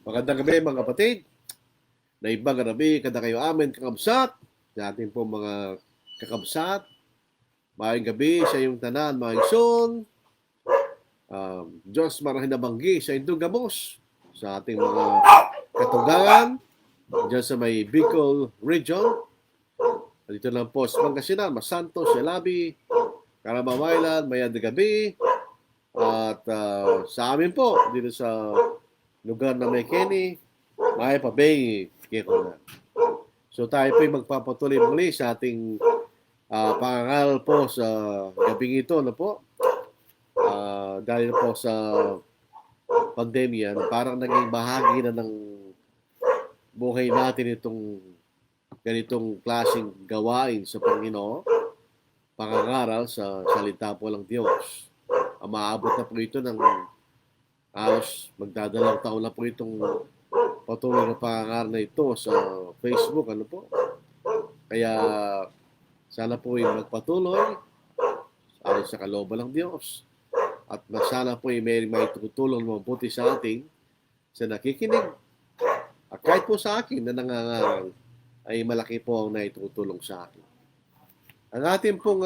Magandang gabi mga kapatid. Na ibang gabi kada kayo amin kakabsat. Sa ating po mga kakabsat. Maayong gabi sa iyong tanan, mga igsoon. Diyos marahin na banggi sa indong gamos. Sa ating mga katugangan. Diyan sa may Bicol Region. Dito lang po sa Pangasinan, Masantos, Sialabi, Carabao Island, Mayanda Gabi. At sa amin po, dito sa lugar na may Kenny, may pabay, kaya so tayo po magpapatuloy muli sa ating pangangaral po sa gabing ito na po. Dahil po sa pandemya, parang naging bahagi na ng buhay natin itong ganitong klaseng gawain sa Panginoon, pangangaral sa salita po ng Diyos. Maabot na po ito ng halos magdadalang taon na po itong patuloy na pangangaral na ito sa Facebook, ano po. Kaya sana po ay magpatuloy ayon sa kalooban ng Diyos. At sana po ay may tutulong na mabuti sa ating sa nakikinig. At kahit po sa akin na nangangaral, ay malaki po ang naitutulong sa akin. Ang ating pong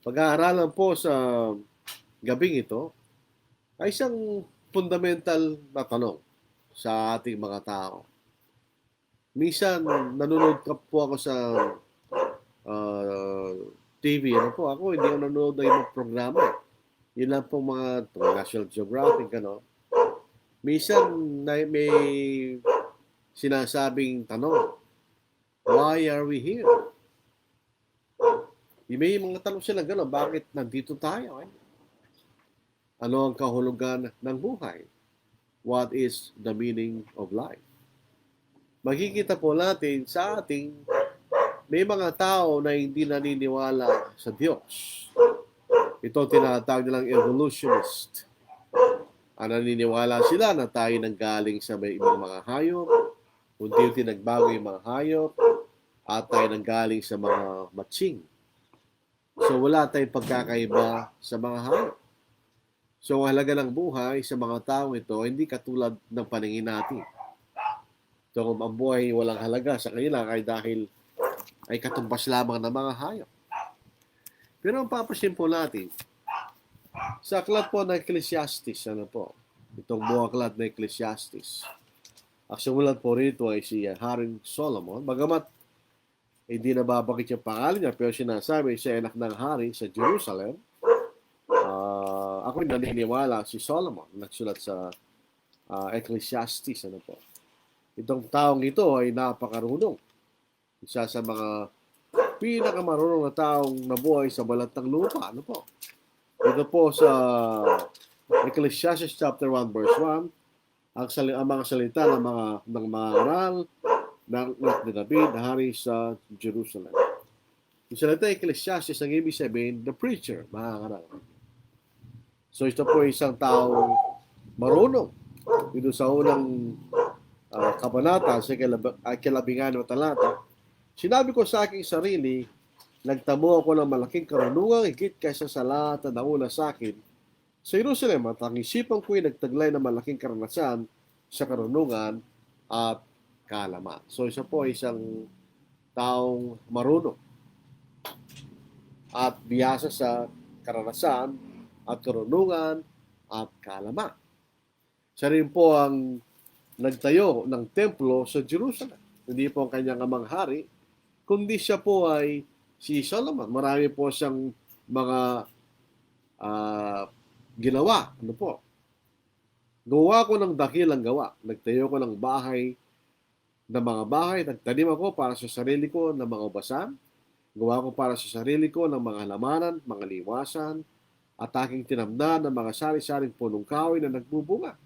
pag-aaralan po sa gabing ito ay isang fundamental na tanong sa ating mga tao. Minsan, nanonood po ako sa TV. Ano po, ako hindi ako nanonood ng ibang programa. Yun lang po mga National Geographic, ano. Minsan, may sinasabing tanong, why are we here? May mga tanong sila gano'n, bakit nandito tayo? Ano ang kahulugan ng buhay? What is the meaning of life? Makikita po natin sa ating may mga tao na hindi naniniwala sa Diyos. Ito tinatawag nilang evolutionist. Naniniwala sila na tayo nanggaling sa may ibang mga hayop, unti-unti nagbago yung mga hayop, at tayo nanggaling sa mga matching. So wala tayong pagkakaiba sa mga hayop. So ang halaga ng buhay sa mga taong ito hindi katulad ng paningin natin. So kung ang buhay walang halaga sa kanila ay dahil ay katumbas lamang ng mga hayop. Pero ang papasin po natin, sa aklat po ng Ecclesiastes, ano po, itong buong aklat ng Ecclesiastes, ang sumulat po rito ay si Haring Solomon, bagamat hindi nababakit yung pangalan niya, pero sinasabi siya anak ng hari sa Jerusalem. Ako naniniwala si Solomon, nagsulat sa Ecclesiastes, ano po. Itong taong ito ay napakarunong. Isa sa mga pinakamarunong na taong nabuhay sa balat ng lupa. Ano po? Ito po sa Ecclesiastes chapter 1 verse 1, ang mga salita ng mga aral ng ni David na hari sa Jerusalem. Yung salita Ecclesiastes ang ibig sabihin, the preacher, mga aral. So ito po isang taong marunong. Dito sa unang kabanata, sa kalabingan ng talata, sinabi ko sa aking sarili, nagtamo ako ng malaking karunungan, higit kaysa sa lahat na nauna sa akin sa Jerusalem, at ang isipan ko'y nagtaglay ng malaking karanasan sa karunungan at kaalaman. So isa po isang taong marunong at biyasa sa karanasan at karunungan at kaalaman. Siya rin po ang nagtayo ng templo sa Jerusalem. Hindi po ang kanyang amang hari, kundi siya po ay si Solomon. Marami po siyang mga ginawa. Ano po? Gawa ko ng dakilang gawa. Nagtayo ko ng bahay, ng mga bahay. Nagtanim ako para sa sarili ko ng mga ubasan. Gawa ko para sa sarili ko ng mga halamanan, mga liwasan, at aking tinamnan ng mga sari-saring punong kahoy na nagbubunga.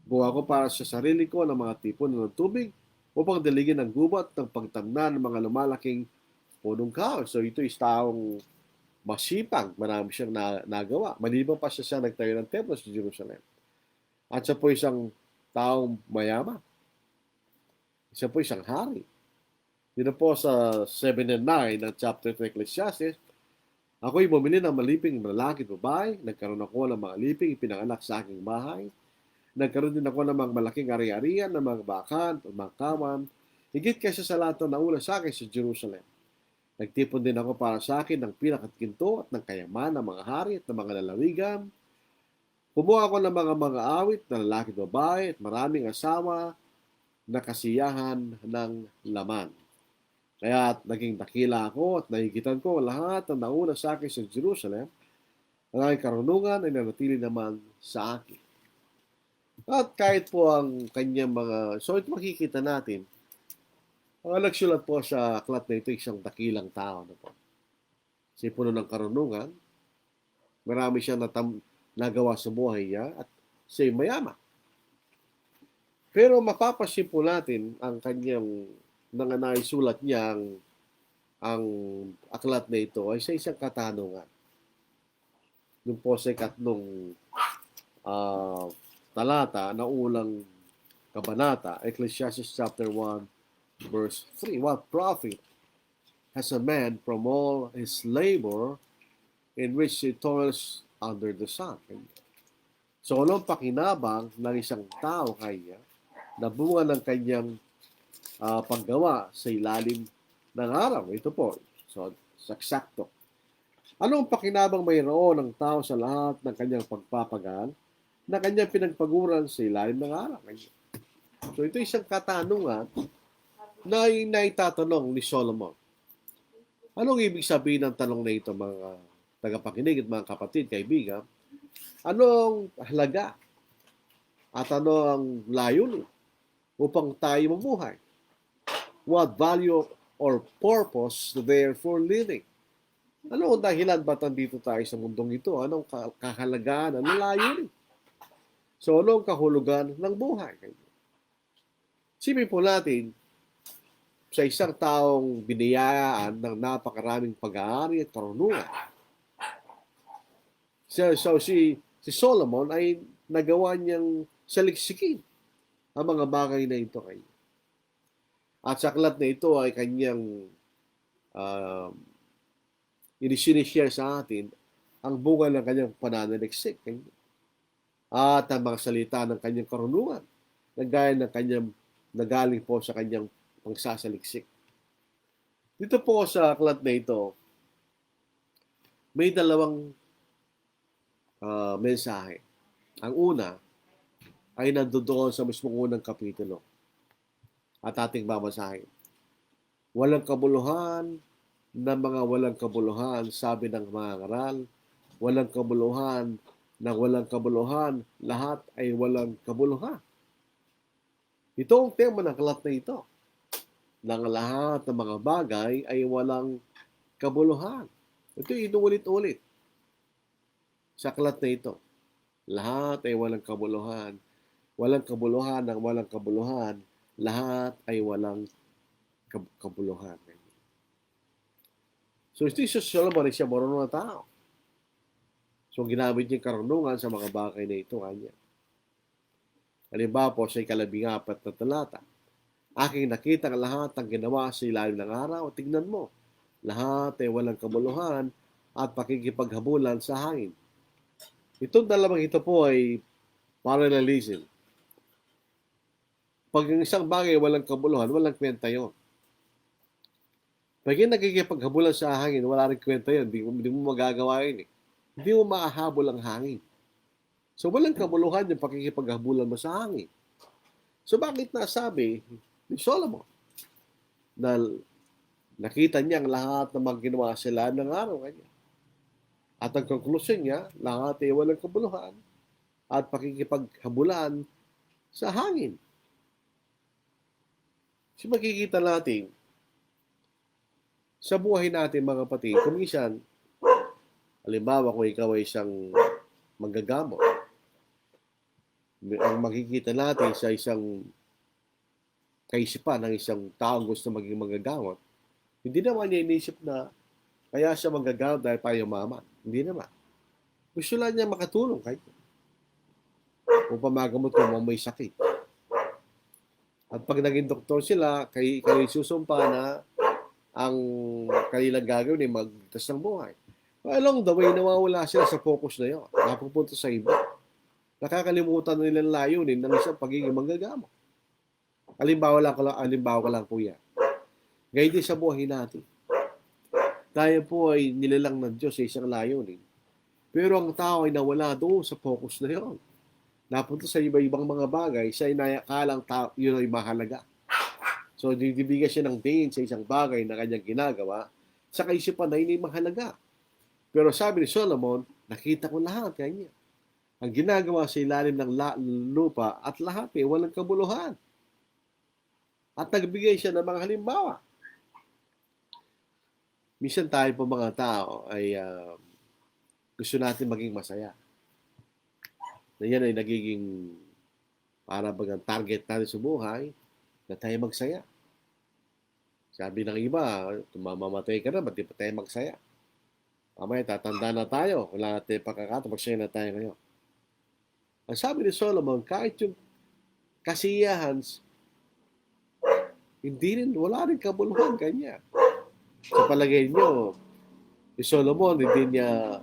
Gawa ko para sa sarili ko ng mga tipon ng tubig upang daligin ang gubat ng pagtamnan ng mga lumalaking punong kahoy. So ito is taong masipag. Marami siyang nagawa. Maliban pa siya nagtayo ng templo sa Jerusalem. At siya po isang taong mayaman. Siya po isang hari. Dito po sa 7 and 9 ng chapter 2 Ecclesiastes, ako'y bumili ng maliping lalaki at babae. Nagkaroon ako ng mga liping ipinanganak sa aking bahay. Nagkaroon din ako ng mga malaking ari-arian, ng mga bakan, ng mga kawan. Higit kaysa sa lahat na nauna sa akin sa Jerusalem. Nagtipon din ako para sa akin ng pinakatkinto at ng kayaman ng mga hari at ng mga lalawigan. Kumuha ako ng mga awit na lalaki at babae at maraming asawa na kasiyahan ng laman. Kaya naging dakila ako at nahigitan ko lahat ng nauna sa akin sa Jerusalem. Ang aking karunungan ay nanatili naman sa akin. At kahit po ang kanyang so ito makikita natin, ang nagsulat po sa aklat na ito, isang dakilang tao na po. Si puno ng karunungan, marami siyang nagawa sa buhay niya at siya'y mayaman. Pero mapapansin po natin ang kanyang mga naisulat niya ang aklat na ito ay sa isang katanungan. Doon po sa ikatlong talata na ulang kabanata, Ecclesiastes chapter 1, verse 3. What profit has a man from all his labor in which he toils under the sun? So, anong pakinabang ng isang tao kaya na bunga ng kanyang paggawa sa ilalim ng araw? Ito po, so, saksakto. Anong pakinabang mayroon ng tao sa lahat ng kanyang pagpapagaan na kanyang pinagpaguran sa ilalim ng araw? So, ito isang katanungan na naitatanong ni Solomon. Anong ibig sabihin ng tanong na ito, mga tagapakinig at mga kapatid, kaibigan? Anong halaga at ano ang layunin upang tayo mamuhay? What value or purpose there for living? Ano ang dahilan ba't nandito tayo sa mundong ito? Anong kahalagaan? Anong layunin? So, anong kahulugan ng buhay? Sipin po natin, sa isang taong biniyayaan ng napakaraming pag-aari at karunungan. So si Solomon ay nagawa niyang saliksikin ang mga bagay na ito kanya. At sa aklat na ito ay kanyang inisinishare sa atin ang bunga ng kanyang pananaliksik. At ang mga salita ng kanyang karunungan na gaya ng kanyang nagaling po sa kanyang pagsasaliksik. Dito po sa aklat na ito, may dalawang mensahe. Ang una ay nandoon sa mismong unang kapitulo at ating babasahin. Walang kabuluhan na mga walang kabuluhan, sabi ng mga ngaral. Walang kabuluhan na walang kabuluhan, lahat ay walang kabuluhan. Ito ang tema ng aklat na ito. Ng lahat ng mga bagay ay walang kabuluhan. Ito inuulit-ulit sa aklat na ito. Lahat ay walang kabuluhan. Walang kabuluhan ng walang kabuluhan. Lahat ay walang kabuluhan. So, ito si Solomon ay siya marunong na tao. So, ginamit niya karunungan sa mga bagay na ito kanya. Halimbawa po sa ikalabing-apat na talata. Aking nakita ang lahat ng ginawa sa ilalim ng araw. Tignan mo, lahat ay walang kabuluhan at pakikipaghabulan sa hangin. Itong dalawang ito po ay parallelism. Pag ang isang bagay walang kabuluhan, walang kwenta yun. Pag yung nagkikipaghabulan sa hangin, wala rin kwenta yun. Hindi mo magagawa yun eh. Hindi mo maahabol ang hangin. So walang kabuluhan yung pakikipaghabulan mo sa hangin. So bakit nasabi ni Solomon na nakita niya ang lahat ng mga ginawa sa ilalim ng araw kanya? At ang conclusion niya, lahat ay walang kabuluhan at pakikipaghabulan sa hangin. So makikita natin sa buhay natin mga kapatid, kung minsan, halimbawa kung ikaw ay isang manggagamot, ang makikita natin sa isang kaisipan ng isang taong gusto maging manggagamot, hindi naman niya inisip na kaya siya manggagamot dahil para yumaman. Hindi naman. Gusto lang niya makatulong kahit upang magamot kung may sakit. At pag naging doktor sila, kayo susumpa na ang kanilang gagawin ay magtas ng buhay. Along the way, nawawala sila sa focus na yun. Napupunta sa iba. Nakakalimutan na nilang layunin ng isang pagiging manggagamo. Halimbawa ko lang po yan. Ngayon din sa buhay natin. Tayo po ay nilalang ng Diyos sa isang layunin. Pero ang tao ay nawala doon sa focus na yon. Napunta sa iba-ibang mga bagay, siya ay nakalang yun ay mahalaga. So, bibigyan siya ng tingin sa isang bagay na kanyang ginagawa, sa kaisipan na yun ay mahalaga. Pero sabi ni Solomon, nakita ko lahat kanya. Ang ginagawa sa ilalim ng lupa at lahat ay walang kabuluhan. At nagbigay siya ng mga halimbawa. Minsan tayo po mga tao ay gusto natin maging masaya. Na yan ay nagiging para bagang target natin sa buhay na tayo magsaya. Sabi ng iba, mamamatay ka na, ba't di pa tayo magsaya? Mamaya, tatanda na tayo. Wala natin pagkakataon, magsaya na tayo ngayon. Ang sabi ni Solomon, kahit yung kasiyahan, wala rin kabuluhan kanya. Sa palagay niyo, si Solomon, hindi niya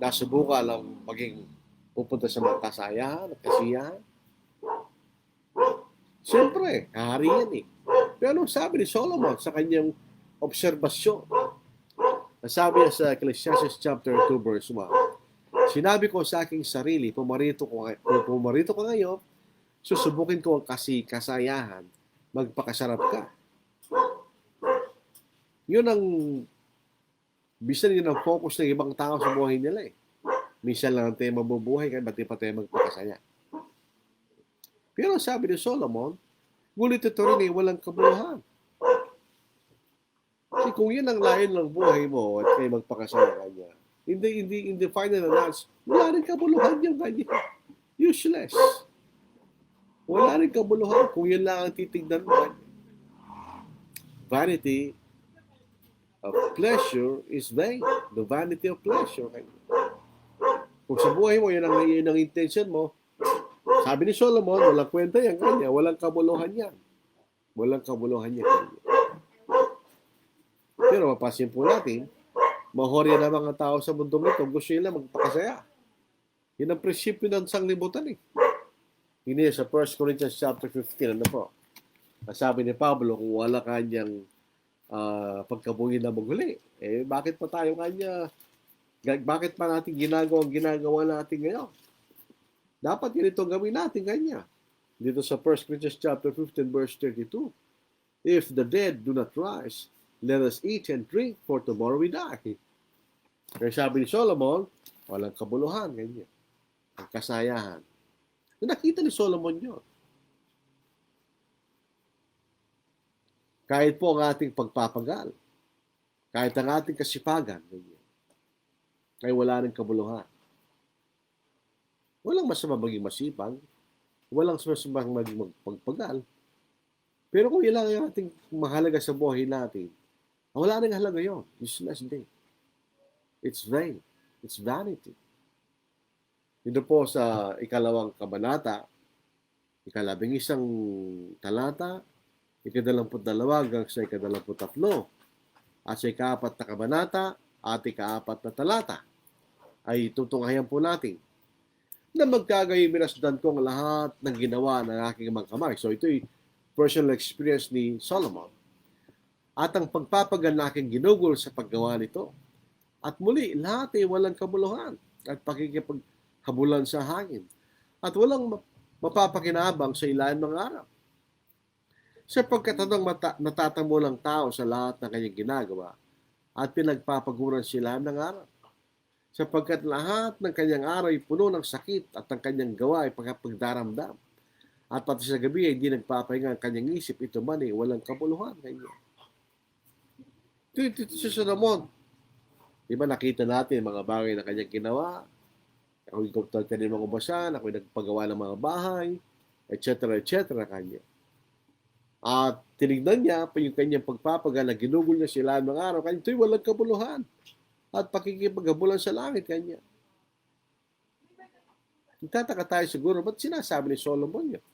nasubukan lang maging pupunta sa mga kasayahan at kasiyahan. Siyempre, hari yan eh. Pero sabi ni Solomon sa kanyang obserbasyon, nasabi niya sa Ecclesiastes chapter 2 verse 1, sinabi ko sa aking sarili, pumarito ko ngayon, susubukin ko ang kasayahan, magpakasarap ka. Yun ang bisan yun ang focus ng ibang tao sa buhay nila eh. Minsan lang tayo mabubuhay, kaya ba't di pa tayo magpakasaya? Pero sabi ni Solomon, ngunit ito rin ay walang kabuluhan. Kasi kung yun ang layon ng buhay mo at kayo magpakasaya kanya, in the final analysis, wala rin kabuluhan yung kanya. Useless. Wala rin kabuluhan kung yun lang ang titignan mo. Vanity of pleasure is vain. The vanity of pleasure. Kung sa buhay mo, yun ang intention mo, sabi ni Solomon, walang kwenta yan kanya, walang kabuluhan yan. Walang kabuluhan yan kanya. Pero mapasin po natin, mahorya na mga tao sa mundong ito, gusto nila magpakasaya. Yun ang prinsipyo ng sanglibutan eh. Hindi sa 1 Corinthians chapter 15, ano po? Sabi ni Pablo, kung wala kanyang pagkabuhin na maghuli, bakit pa tayo bakit pa natin ginagawa natin ngayon? Dapat ganito gawin natin kanya. Dito sa 1 Corinthians chapter 15 verse 32. If the dead do not rise, let us eat and drink, for tomorrow we die. Kaya sabi ni Solomon, walang kabuluhan, ganyan. Ang kasayahan. Nakita ni Solomon yun. Kahit po ang ating pagpapagal, kahit ang ating kasipagan, ganyan, ay wala rin kabuluhan. Walang masama maging masipag, walang masama maging magpagal. Pero kung ilang ang ating mahalaga sa buhay natin, wala rin halaga yun. Useless day. It's vain. It's vanity. Dito po sa ikalawang kabanata, 11 talata, 22 hanggang sa 23, at sa 4 na kabanata, at 4 na talata, ay tutunghayan po natin na magkagayon minasdan ko ang lahat ng ginawa ng aking mga kamay. So ito'y personal experience ni Solomon. At ang pagpapagal na aking ginugol sa paggawa nito. At muli, lahat ay walang kabuluhan at pakikipaghabulan sa hangin. At walang mapapakinabang sa ilalim ng araw. Sapagkat anong natatamo ng tao sa lahat ng kanyang ginagawa at pinagpapaguran sila ng araw. Sapagkat lahat ng kanyang araw ay puno ng sakit at ang kanyang gawa ay pagdaramdam. At pati sa gabi ay hindi nagpapahinga ang kanyang isip, ito man ay walang kabuluhan. Ito si Solomon. Diba nakita natin mga bagay na kanyang ginawa. Ako'y nagtanim ng ubasan, ako'y nagpagawa ng mga bahay, etc. kanya. At tinignan niya pa yung kanyang pagpapagal na ginugol niya sila ng araw. Kanya ito'y walang kabuluhan at pakikipaghabulan sa langit kanya. Nagtataka tayo siguro, ba't sinasabi ni Solomon yun?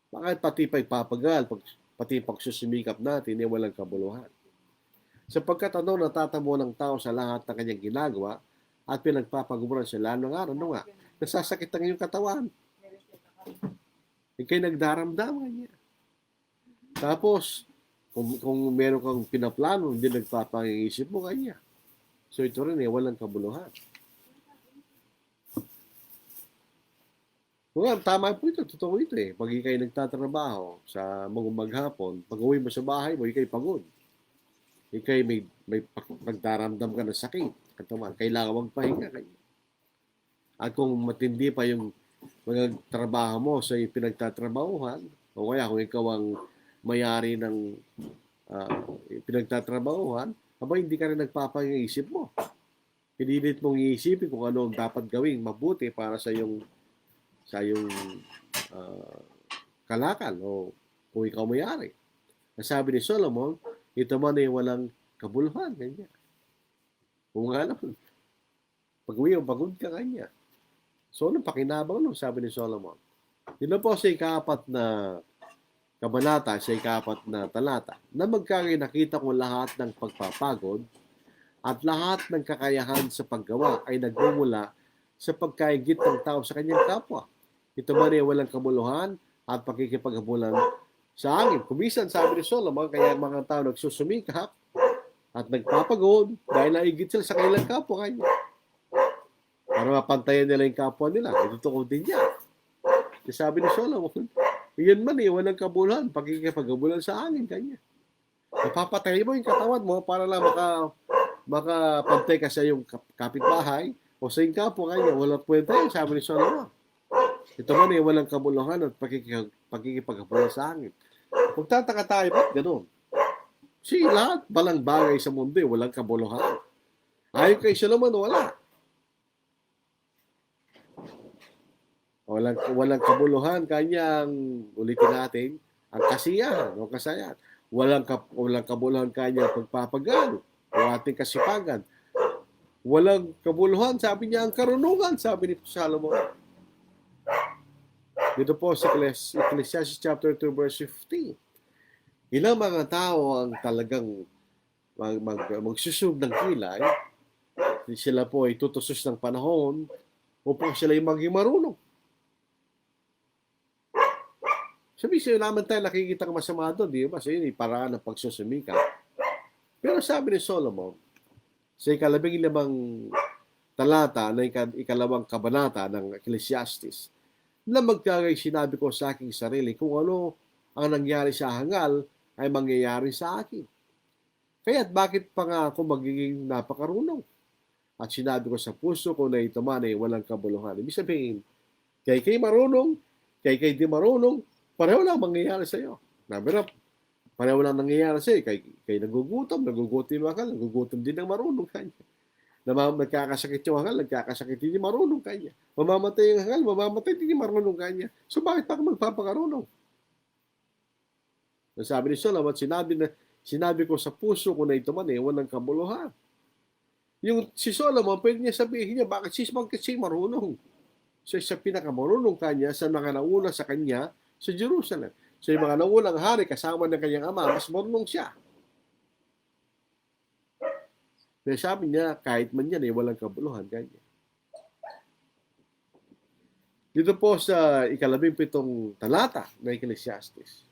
Bakit pati pagpapagal, pati pagsusumikap natin, walang kabuluhan? Sapagkat natatamo ng tao sa lahat ng kanyang ginagawa at pinagpapaguran sa lalo ng araw. Ano nga? nasasakit ang iyong katawan. Ika'y nagdaramdaman niya. Tapos, kung meron kang pinaplano, hindi nagpapangisip mo kanya. So ito rin walang kabuluhan. Well, tama po ito, totoo ito Pag ikay nagtatrabaho sa mga maghapon, pag uwi mo sa bahay mo, ikay pagod. Ikay may nagdaramdam ka ng sakit. Katawan, kailangan magpahinga kayo. At kung matindi pa yung mga trabaho mo sa pinagtatrabahuhan, o kaya kung ikaw ang mayari ng pinagtatrabahuhan, hindi ka rin nagpapangisip mo. Pinilit mong iisipin kung ano ang dapat gawing mabuti para sa iyong kalakal o kung ikaw mayari. Nasabi ni Solomon, ito man ay walang kabuluhan. Ganyan. Kung nga naman, pag-uwi pagod ka kanya. So, anong pakinabang nun, sabi ni Solomon? Yun po sa ika-4 na kabanata, sa ika-4 na talata, na nakita ko lahat ng pagpapagod at lahat ng kakayahan sa paggawa ay nagmumula sa pagkaigit ng tao sa kanyang kapwa. Ito man ay walang kabuluhan at pakikipaghabulan sa hangin. Kumisan, sabi ni Solomon, kaya mga tao nagsusumikap at nagpapagod dahil naigit sila sa kanilang kapwa kanya. Para mapantayan nila yung kapwa nila. Ito tungkol din niya. Sabi ni Solomon, yan man walang kabuluhan, pakikipaghabulan sa hangin kanya. Napapatay mo yung katawan mo para lang makapantay ka sa iyong kapitbahay o sa iyong kapwa kanya. Walang kwenta yun, sabi ni Solomon. Ito man walang kabuluhan at pakikipaghabulan sa hangin. Kung tataka tayo, ba't ganun? Si lahat balang bagay sa mundo walang kabuluhan. Ayon kay Solomon, wala. Walang kabuluhan kanyang, ulitin natin, ang kasiyahan o kasayahan. Walang kabuluhan kanyang pagpapagano o ating kasipagan. Walang kabuluhan, sabi niya, ang karunungan, sabi ni Solomon. Dito po sa Ecclesiastes chapter 2 verse 15. Ilang mga tao ang talagang magsusog ng kilay, sila po ay tutusos ng panahon upang sila ay maging marunong. Sabi siya naman tayo nakikita ng masama doon, di ba? So yun paraan ng pagsusumika. Pero sabi ni Solomon, sa ika-15 talata na ika-2 kabanata ng Ecclesiastes, na magkagay sinabi ko sa aking sarili kung ano ang nangyari sa hangal ay mangyayari sa akin. Kaya't bakit pa nga ako magiging napakarunong? At sinabi ko sa puso ko na ito man ay walang kabuluhan. Ibig sabihin, kay marunong, kay di marunong, pareho lang mangyayari sa iyo. Pareho lang nangyayari sa iyo. Kay nagugutom din ng marunong kanya. Nagkakasakit yung hangal, nagkakasakit din yung marunong kanya. Mamamatay yung hangal, mamamatay din yung marunong kanya. So bakit pa ako magpapakarunong? Sabi ni Solomon, sinabi ko sa puso ko na ito man walang kabuluhan. Yung si Solomon, pwede niya sabihin niya, bakit siya marunong? So sa pinakamarunong kanya, sa mga nauna sa kanya, sa Jerusalem. So yung mga naunang hari, kasama ng kanyang ama, mas marunong siya. Kaya sabi niya, kahit man yan, walang kabuluhan kanya. Dito po sa ika-17 talata ng Ecclesiastes.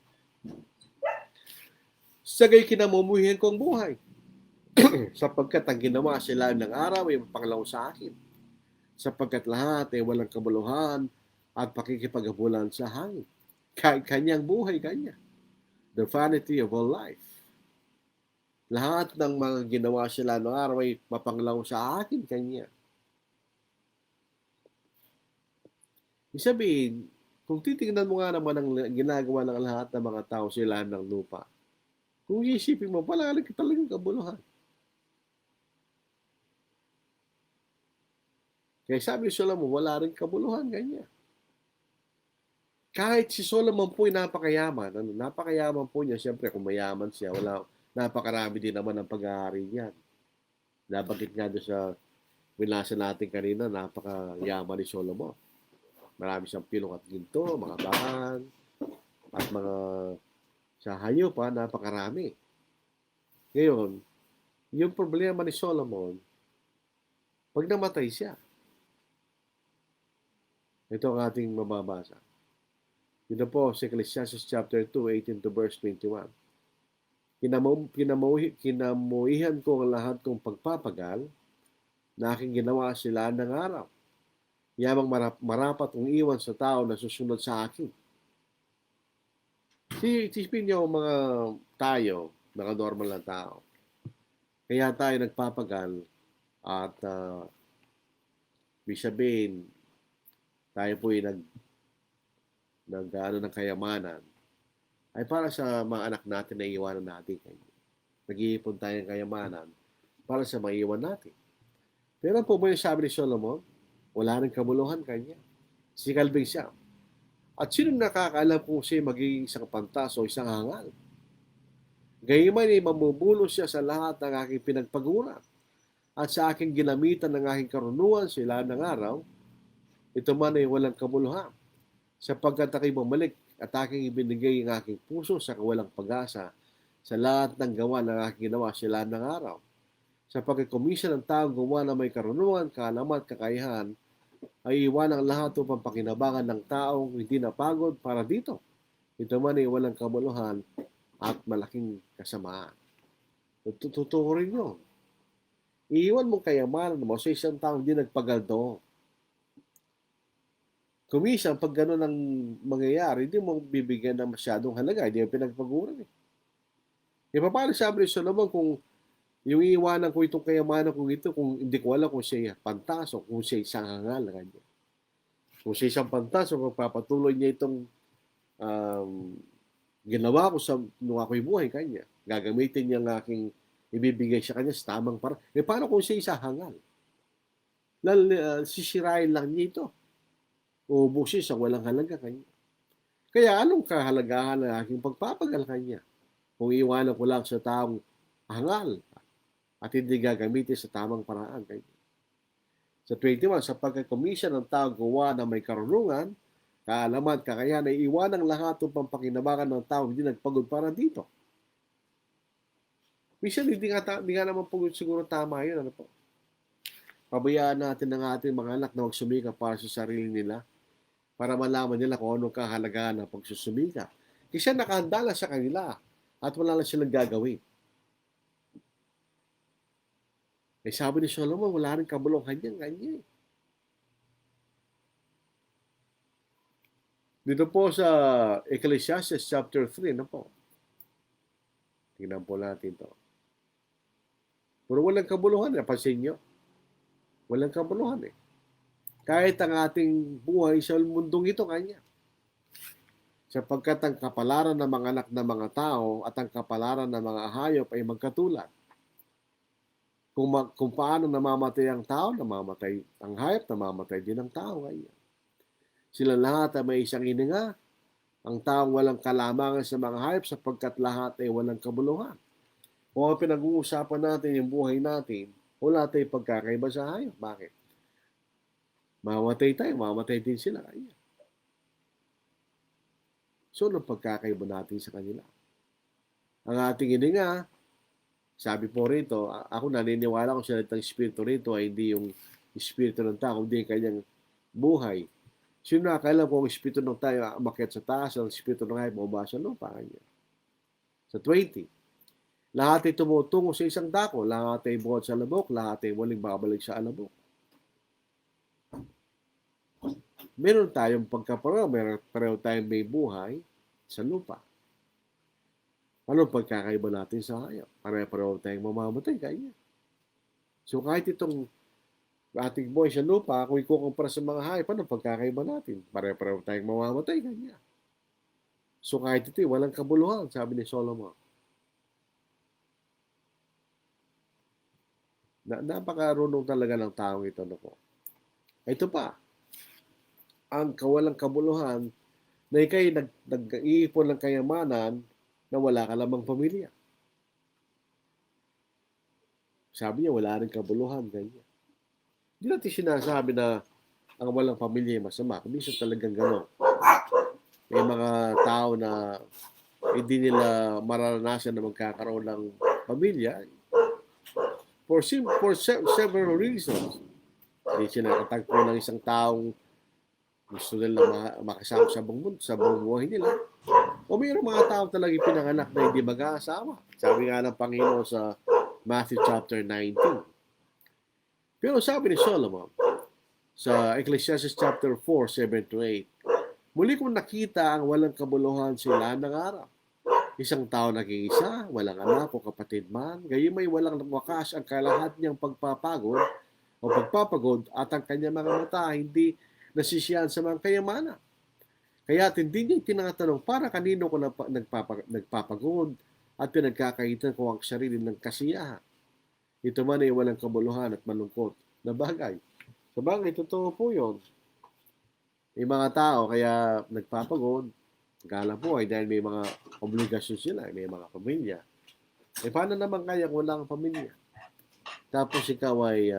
Sagay kinamumuhian ko ang buhay. Sapagkat ang ginawa sila ng araw ay mapanglaw sa akin. Sapagkat lahat ay walang kabuluhan at pakikipaghabulan sa hangin. Kanyang buhay, kanya. The vanity of all life. Lahat ng mga ginawa sila noong araw ay mapanglaw sa akin, kanya. Ibig sabihin, kung titingnan mo nga naman ang ginagawa ng lahat ng mga tao sa ilalim ng lupa, kung iisipin mo, wala talagang kabuluhan. Kaya sabi ni Solomon, wala rin kabuluhan, kanya. Kahit si Solomon po ay napakayaman, napakayaman po niya, siyempre kung mayaman siya, napakarami din naman ang pag-aari niyan. Nabanggit nga doon sa binasa natin kanina, napakayaman ni Solomon. Marami siyang pilong at ginto, mga bahan, at mga sa hayop pa, napakarami. Ngayon, yung problema ni Solomon, pag namatay siya, Ito ang ating mababasa. Ito po sa Ecclesiastes chapter 2, 18 to verse 21. Kinamuhihan ko ang lahat kong pagpapagal na aking ginawa sila ng araw. Yamang marapat kong iwan sa tao na susunod sa akin. Isipin niyo mga tayo, mga normal na tao. Kaya tayo nagpapagal at sabihin, tayo po'y ng kayamanan ay para sa mga anak natin na iwanan natin kayo. Nag-iipon tayo ng kayamanan para sa maiwan natin. Pero po ba yung sabi ni Solomon? Wala rin kabuluhan kanya. Si Calvin siya. At sino nakakaalam kung siya magiging isang pantas o isang hangal? Gayunman ay mamubulo siya sa lahat ng aking pinagpaguran at sa aking ginamitan ng aking karunungan sila ng araw, ito man ay walang kabuluhan, sapagkat ako'y bumalik at aking ibinigay ang aking puso sa kawalang pag-asa sa lahat ng gawa ng aking ginawa sila ng araw. Sapagkat komisyon ng taong gumawa na may karunungan, kaalaman at kakayahan, ay iwan ang lahat upang pakinabangan ng taong hindi napagod para dito. Ito man ay walang kabuluhan at malaking kasamaan. Totoo rin yun. Iiwan mong kayamanan mo sa isang taong hindi nagpagaldo. Kumisan, pag gano'n ang mangyayari, hindi mo bibigyan ng masyadong halaga. Hindi mo pinagpaguran eh. E paano sabi ni Solomon kung yung iiwanan ko itong kayamanan kong ito, kung hindi ko alam kung siya pantas o kung siya isang hangal na kanya. Kung siya isang pantas o magpapatuloy niya itong ginawa ko sa nung ako'y buhay kanya. Gagamitin niya ang aking ibibigay sa kanya sa tamang paraan. E paano kung siya isang hangal? Sisirain lang niya ito. Uubusin sa walang halaga kanya. Kaya anong kahalagahan ng aking pagpapagal kanya? Kung iwanan ko lang sa taong hangal at hindi gagamitin sa tamang paraan kanya. Sa 21, sa pagkakomisyon ng taong gawa na may karunungan, kaalaman, kakayahan ay iwanang lahat upang pakinabangan ng taong hindi nagpagod para dito. Minsan, hindi nga naman pagod siguro tama yun. Ano po? Pabayaan natin ang ating mga anak na magsumika para sa sarili nila para malaman nila kung anong kahalagahan ng pagsusumika. Kasi nakahanda lang sa kanila at wala lang silang gagawin. Eh sabi ni Solomon, wala rin kabulong kanya. Dito po sa Ecclesiastes chapter 3, ano po? Tingnan po natin to. Pero walang kabuluhan, napansin nyo? Walang kabuluhan eh. Kahit ang ating buhay sa mundong ito kanya. Sapagkat ang kapalaran ng mga anak ng mga tao at ang kapalaran ng mga hayop ay magkatulad. Kung paano namamatay ang tao, namamatay ang hayop, namamatay din ang tao. Kanya. Sila lahat ay may isang ininga. Ang taong walang kalamangan sa mga hayop sapagkat lahat ay walang kabuluhan. Kung pinag-uusapan natin yung buhay natin, wala tayong pagkakaiba sa hayop. Bakit? Mamatay tayo, mamatay din sila. Kanya. So, anong pagkakaiba natin sa kanila? Ang ating ininga, sabi po rito, ako naniniwala kung salitang espiritu rito ay hindi yung espiritu ng tao, kundi kanyang buhay. Sino nakakailan kung ang espiritu ng tayo umakyat sa taas, ang espiritu ng hayop bumaba sa lupa kanya. Sa 20, lahat ay tumutungo sa isang dako, lahat ay buhat sa alabok, lahat ay waling babalik sa alabok. Meron tayong pagkapareho, meron pareho tayong may buhay sa lupa. Anong pagkakaiba natin sa hayop? Pare-pareho tayong mamamatay kanya. So kahit itong ating buhay sa lupa, kung ikukumpara sa mga hayop, anong pagkakaiba natin? Pare-pareho tayong mamamatay kanya. So kahit ito, walang kabuluhan, sabi ni Solomon. Napakarunong talaga ng taong ito. Ito pa, ang kawalang kabuluhan na ikay nag-iipon ng kayamanan na wala ka lamang pamilya. Sabi niya, wala rin kabuluhan. Ganyan. Hindi natin sinasabi na ang walang pamilya ay masama. Minsan talagang gano'n. May mga tao na hindi nila mararanasan na magkakaroon ng pamilya for several reasons. Hindi siya nakatagpo ng isang taong Gusto nila makasama sa buong mundo, sa buong buhay nila. O mayroong mga tao talaga pinanganak na hindi mag-aasawa. Sabi nga ng Panginoon sa Matthew chapter 19. Pero sabi ni Solomon sa Ecclesiastes chapter 4, 7 to 8, muli kong nakita ang walang kabuluhan sila ng araw. Isang tao nag-iisa, walang anak o kapatid man, gayon may walang wakas ang kalahat niyang pagpapagod o pagpapagod at ang kanyang mga mata hindi nasisiyahan sa mga kayamanan. Kaya hindi niya tinatanong para kanino ko nagpapagod at pinagkakaitan ko ang sarili ng kasiyahan. Ito man ay walang kabuluhan at malungkot na bagay. Sa bagay, totoo po yun. May mga tao kaya nagpapagod, gala po ay dahil may mga obligasyon sila, may mga pamilya. Paano naman kaya kung wala kang pamilya? Tapos ikaw ay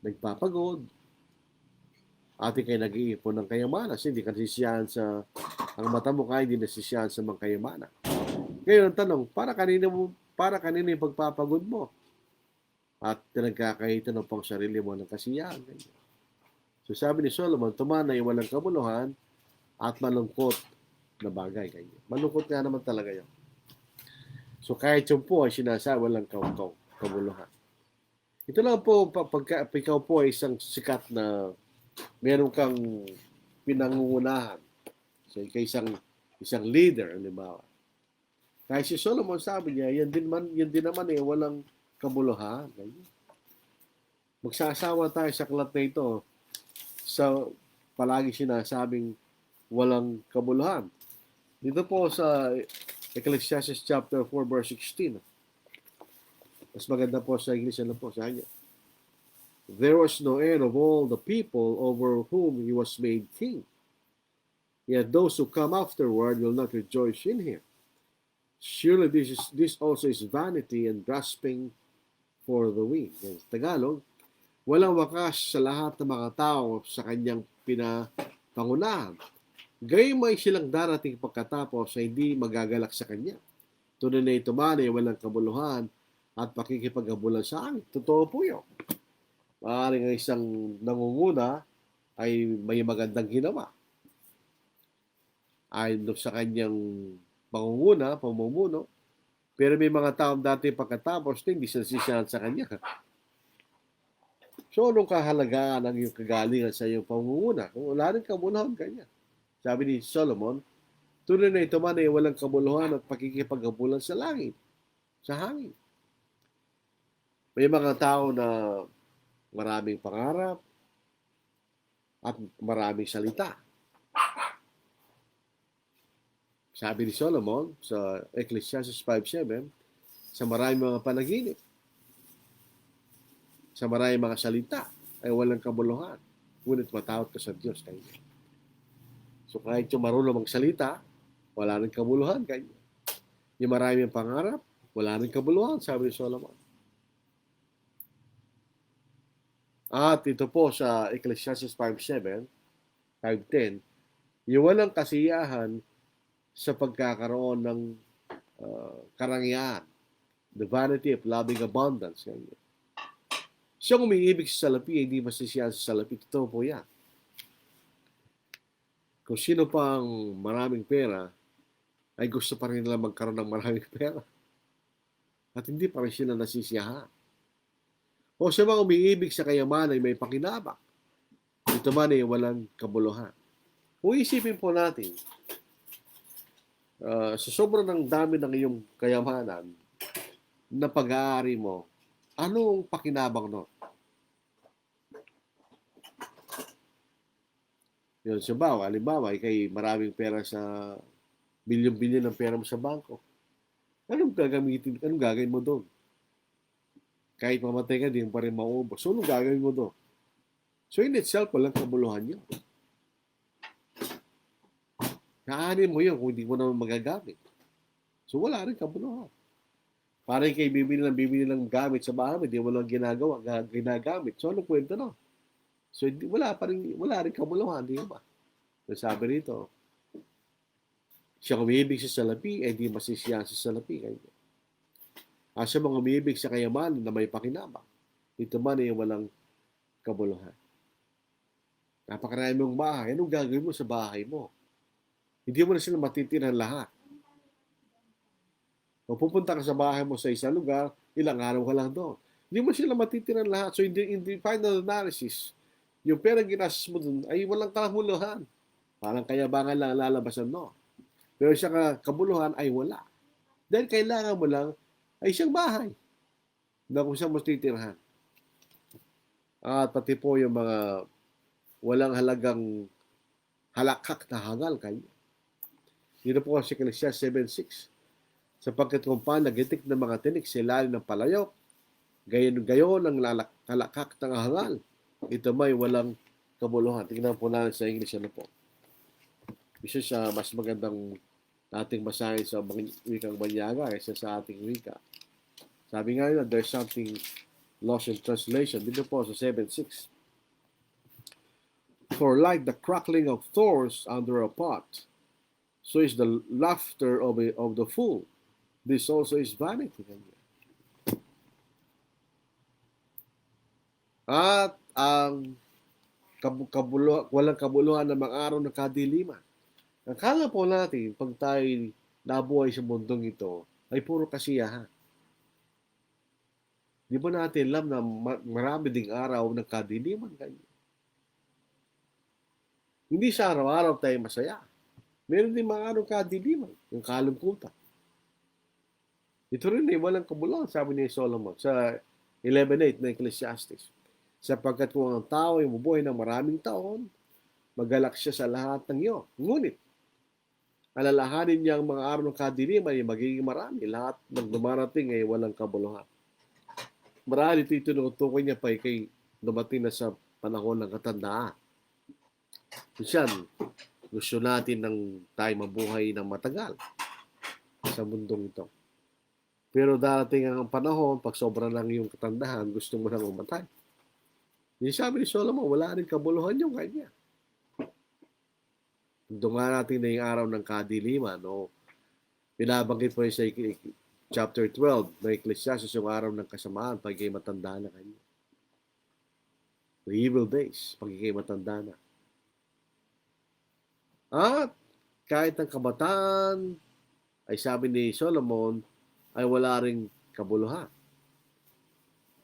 nagpapagod, at ikay nag-iipon ng kayamanan, hindi ka nasisiyahan sa, ang mata mo kaya hindi nasisiyahan sa mga kayamanan. Ngayon ang tanong, para kanino yung pagpapagod mo? At pinagkakahitan ng pang sarili mo ng kasiyahan. So sabi ni Solomon, tumanay walang kabuluhan at malungkot na bagay. Malungkot nga naman talaga yun. So kahit yung po ay sinasabi walang kabuluhan. Ito lang po, pagka ikaw po ay isang sikat na meron kang pinangungunahan. So isang leader, halimbawa. Kahit si Solomon sabi niya, yan din naman walang kabuluhan. Magsasawa tayo sa aklat na ito sa palagi sinasabing walang kabuluhan. Dito po sa Ecclesiastes chapter 4 verse 16. Mas maganda po sa English na po sa kanya. There was no end of all the people over whom he was made king. Yet those who come afterward will not rejoice in him. Surely this also is vanity and grasping for the wind. Sa Tagalog, walang wakas sa lahat ng mga tao sa kanyang pinapangunahan. Gayun may silang darating pagkatapos ay hindi magagalak sa kanya. Tunay na ito man ay walang kabuluhan at pakikipaghabulan sa angin. Totoo po yun. Maaaring ang isang nangunguna ay may magandang ginawa. Ayon sa kanyang pamumuno, pero may mga taong dati pagkatapos hindi sasisiyahan sa kanya. So, anong kahalagaan ang iyong kagalingan sa iyong pamumuno? Kung wala rin kabuluhan kanya. Sabi ni Solomon, tunay na ito man ay walang kabuluhan at pakikipaghabulan sa langit, sa hangin. May mga tao na maraming pangarap at maraming salita. Sabi ni Solomon sa Ecclesiastes 5:7, sa maraming mga panaginip, sa maraming mga salita ay walang kabuluhan. Ngunit matawad ka sa Diyos kayo. So kahit yung marunong magsalita, wala rin kabuluhan kayo. Yung maraming pangarap, wala rin kabuluhan, sabi ni Solomon. At ito po sa Ecclesiastes 5:7, 5:10, yung walang kasiyahan sa pagkakaroon ng karangyaan, the vanity of loving abundance. Siyang umiibig sa salapi, hindi masisiyahan sa salapi. Totoo po yan. Kung sino pang maraming pera, ay gusto pa rin nila magkaroon ng maraming pera. At hindi pa rin sila nasisiyahan. O siya mga umiibig sa kayamanan ay may pakinabang. Ito man ay walang kabuluhan. Kung isipin po natin, sa sobrang ng dami ng iyong kayamanan na pag-aari mo, anong pakinabang no? Yun, halimbawa, ikay maraming pera sa bilyon-bilyon ng pera mo sa bangko. Anong gagawin mo doon? Kahit mamatay ka, di mo pa rin maubos. So, anong gagawin mo doon? So, in itself, walang kabuluhan yun. Kaanin mo yun kung hindi mo naman magagamit. So, wala rin kabuluhan. Parang kayo bibili ng gamit sa bahay, hindi mo lang ginagamit. So, anong kwento no? So, wala rin kabuluhan, di ba? So, sabi rito, siya umibig sa salapi, hindi masisiyahan sa salapi. Siya mga umibig sa kayamanan na may pakinabang. Ito man ay walang kabuluhan. Napakarami mong bahay. Anong gagawin mo sa bahay mo? Hindi mo na sila matitirahan lahat. Kung pupunta ka sa bahay mo sa isang lugar, ilang araw ka lang doon. Hindi mo sila matitirahan lahat. So, in the final analysis, yung pera ginastos mo doon ay walang kahuluhan. Parang kayabangan lang lalabasan mo. Pero siya kabuluhan ay wala. Dahil kailangan mo lang ay isang bahay na kung saan mo titirahan. At pati po yung mga walang halagang halakak na hangal kayo. Dito po si Ecclesiastes 7:6. Sapagkat kung paano nagitik ng mga tinik sa ilalim ng palayok, gayon ang halakak ng hangal. Ito may walang kabuluhan. Tingnan po natin sa English ano po. Isa siya mas magandang ating basahin sa wikang Banyaga kaysa sa ating wika. Sabi nga yun, there's something lost in translation. Dito po sa 7:6. For like the crackling of thorns under a pot, so is the laughter of the fool. This also is vanity. At ang walang kabuluhan ng mga araw ng kadiliman. Akala po natin, pag tayo nabuhay sa mundong ito, ay puro kasiyahan. Di ba natin alam na marami ding araw ng kadiliman kayo? Hindi sa araw-araw tayo masaya. Meron din mga araw kadiliman, yung kalungkutan. Ito rin ay walang kabuluhan, sabi ni Solomon sa 11:8 na Ecclesiastes. Sapagkat kung ang tao ay mabuhay ng maraming taon, magalak siya sa lahat ng iyo. Ngunit, alalahanin niya ang mga araw ng kadiliman ay magiging marami. Lahat ng dumarating ay walang kabuluhan. Marami ito tinutukoy niya pa kay dumating na sa panahon ng katandaan. Minsan, gusto natin ng tayo mabuhay ng matagal sa mundong ito. Pero darating ang panahon, pag sobra lang yung katandahan, gusto mo nang umatay. Yung sabi ni Solomon, wala rin kabuluhan yung kanya. Doon nga natin na yung araw ng kadiliman, no? Pinabanggit po sa chapter 12, na Ecclesiastes yung araw ng kasamaan, pagiging matanda na kanya. The evil days, pagiging matanda na. At kahit ang kabataan, ay sabi ni Solomon, ay wala ring kabuluhan.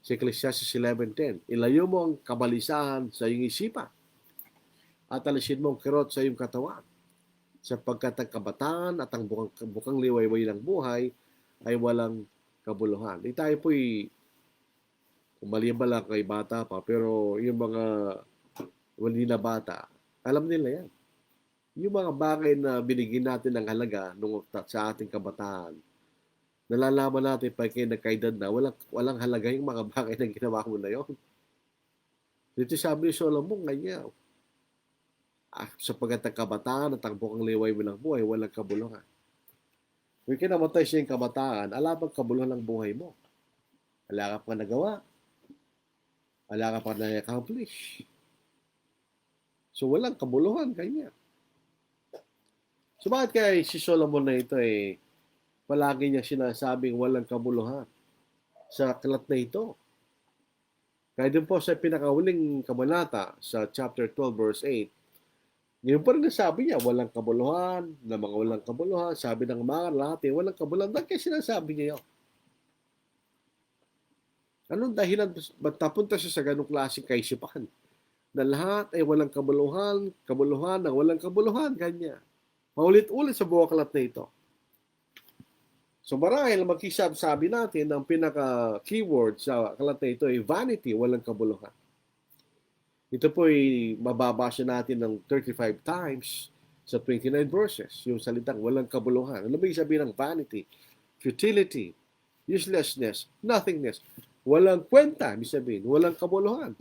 Sa Ecclesiastes 11:10, ilayo mo ang kabalisahan sa iyong isipan at alisin mo ang kirot sa iyong katawan, sapagkat ang kabataan at ang bukang liwayway ng buhay ay walang kabuluhan. Di tayo po'y maliban lang kay bata pa, pero yung mga wali na bata, alam nila yan. Yung mga bagay na binigyan natin ng halaga sa ating kabataan, nalalaman natin pag kayo nagkaedad na, walang halaga yung mga bagay na ginawa mo na yun. Dito sabi ni Solomon, ganyan. Sapagkat ang kabataan at ang bukang liway mo ng buhay, walang kabuluhan. Kung kinamatay siya yung kabataan, ala bang kabuluhan ng buhay mo? Ala ka pa nagawa? Ala ka pa na-accomplish? So, walang kabuluhan, ganyan. So, bakit kaya si Solomon na ito palagi niya sinasabing walang kabuluhan sa aklat na ito? Kaya din po sa pinakahuling kabanata sa chapter 12 verse 8, ngayon pa rin nasabi niya, walang kabuluhan, na mga walang kabuluhan, sabi ng mga lahat, walang kabuluhan. Bakit kaya sinasabi niya yun? Anong dahilan ba't napunta siya sa ganong klaseng kaisipan? Na lahat ay walang kabuluhan, na walang kabuluhan, ganyan. Paulit-ulit sa buong aklat na ito. So marahil magkisabi natin ang pinaka-keyword sa aklat na ito ay vanity, walang kabuluhan. Ito po ay mababasa natin ng 35 times sa 29 verses, yung salitang walang kabuluhan. Ano ba yung sabihin ng vanity? Futility, uselessness, nothingness. Walang kwenta, ibig sabihin, walang kabuluhan.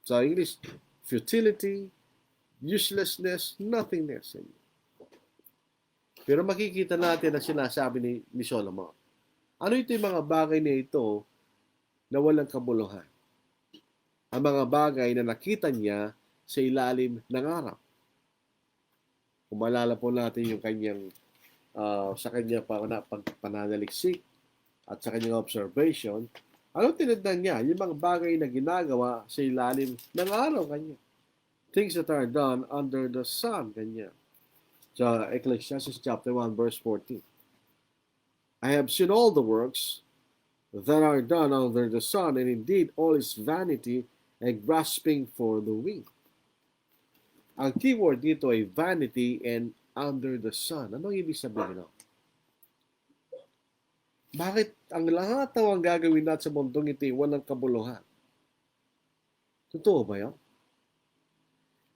Sa English, futility, uselessness, nothingness. Pero makikita natin na sinasabi ni Solomon. Ano ito yung mga bagay na ito na walang kabuluhan? Ang mga bagay na nakita niya sa ilalim ng araw. Kung maalala po natin yung kanyang sa kanyang pananaliksik at sa kanyang observation, Ano tinignan niya? Yung mga bagay na ginagawa sa ilalim ng araw, kanya. Things that are done under the sun, kanya. Sa Ecclesiastes chapter 1, verse 14. I have seen all the works that are done under the sun, and indeed all is vanity and grasping for the wind. Ang keyword dito ay vanity and under the sun. Ano ibig sabihin nun? Bakit ang lahat ng ang gagawin natin sa mundong ito walang kabuluhan? Totoo ba yan?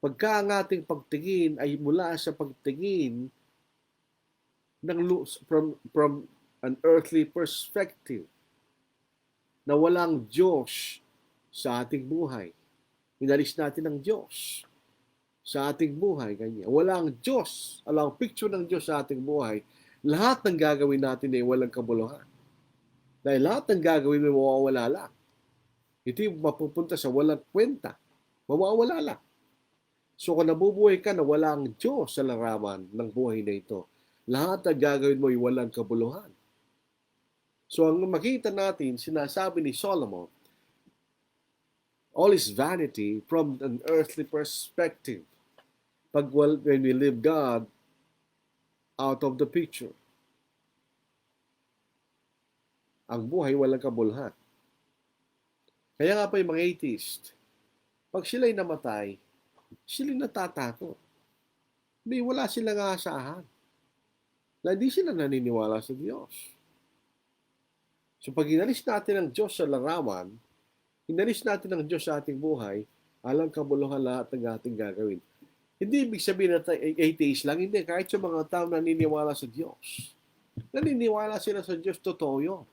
Pagka ang ating pagtingin ay mula sa pagtingin from an earthly perspective na walang Diyos sa ating buhay. Inalis natin ang Diyos sa ating buhay. Ganyan. Walang Diyos, walang picture ng Diyos sa ating buhay. Lahat ng gagawin natin ay walang kabuluhan. Dahil lahat ng gagawin ay mawawala lang. Ito yung mapupunta sa walang kwenta. Mawawala lang. So kung nabubuhay ka na walang Diyos sa larawan ng buhay na ito, lahat ng gagawin mo ay walang kabuluhan. So ang makita natin, sinasabi ni Solomon, all is vanity from an earthly perspective. When we leave God out of the picture, ang buhay walang kabuluhan. Kaya nga pa yung mga atheist, pag sila'y namatay, sila'y natatakot. May wala silang aasahan. Hindi sila naniniwala sa Diyos. So pag inalis natin ang Diyos sa larawan, inalis natin ang Diyos sa ating buhay, alang kabuluhan lahat ng ating gagawin. Hindi ibig sabihin na atheist lang. Hindi. Kahit sa mga tao naniniwala sa Diyos. Naniniwala sila sa Diyos, totoo yun.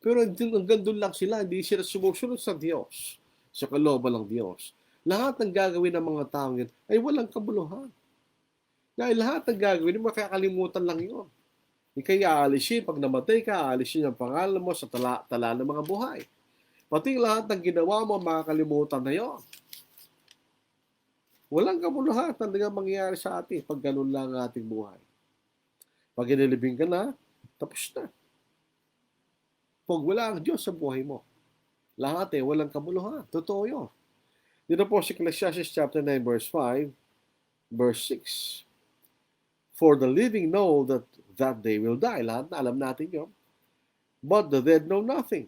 Pero hanggang doon lang sila, hindi sila sumusunod sa Diyos, sa kalooban ng Diyos. Lahat ng gagawin ng mga tao yun ay walang kabuluhan. Dahil lahat ng gagawin, makakalimutan lang yun. Kaya aalisin, pag namatay ka, aalisin ang pangalan mo sa tala ng mga buhay. Pati lahat ng ginawa mo, makakalimutan na yun. Walang kabuluhan talaga mangyayari sa atin pag ganun lang ang ating buhay. Pag inilibing ka na, tapos na. Pag wala ang Diyos sa buhay mo, lahat walang kabuluhan. Totoo yun. Dito po si Ecclesiastes chapter 9, verse 5, verse 6. For the living know that they will die. Lahat na alam natin yun. But the dead know nothing.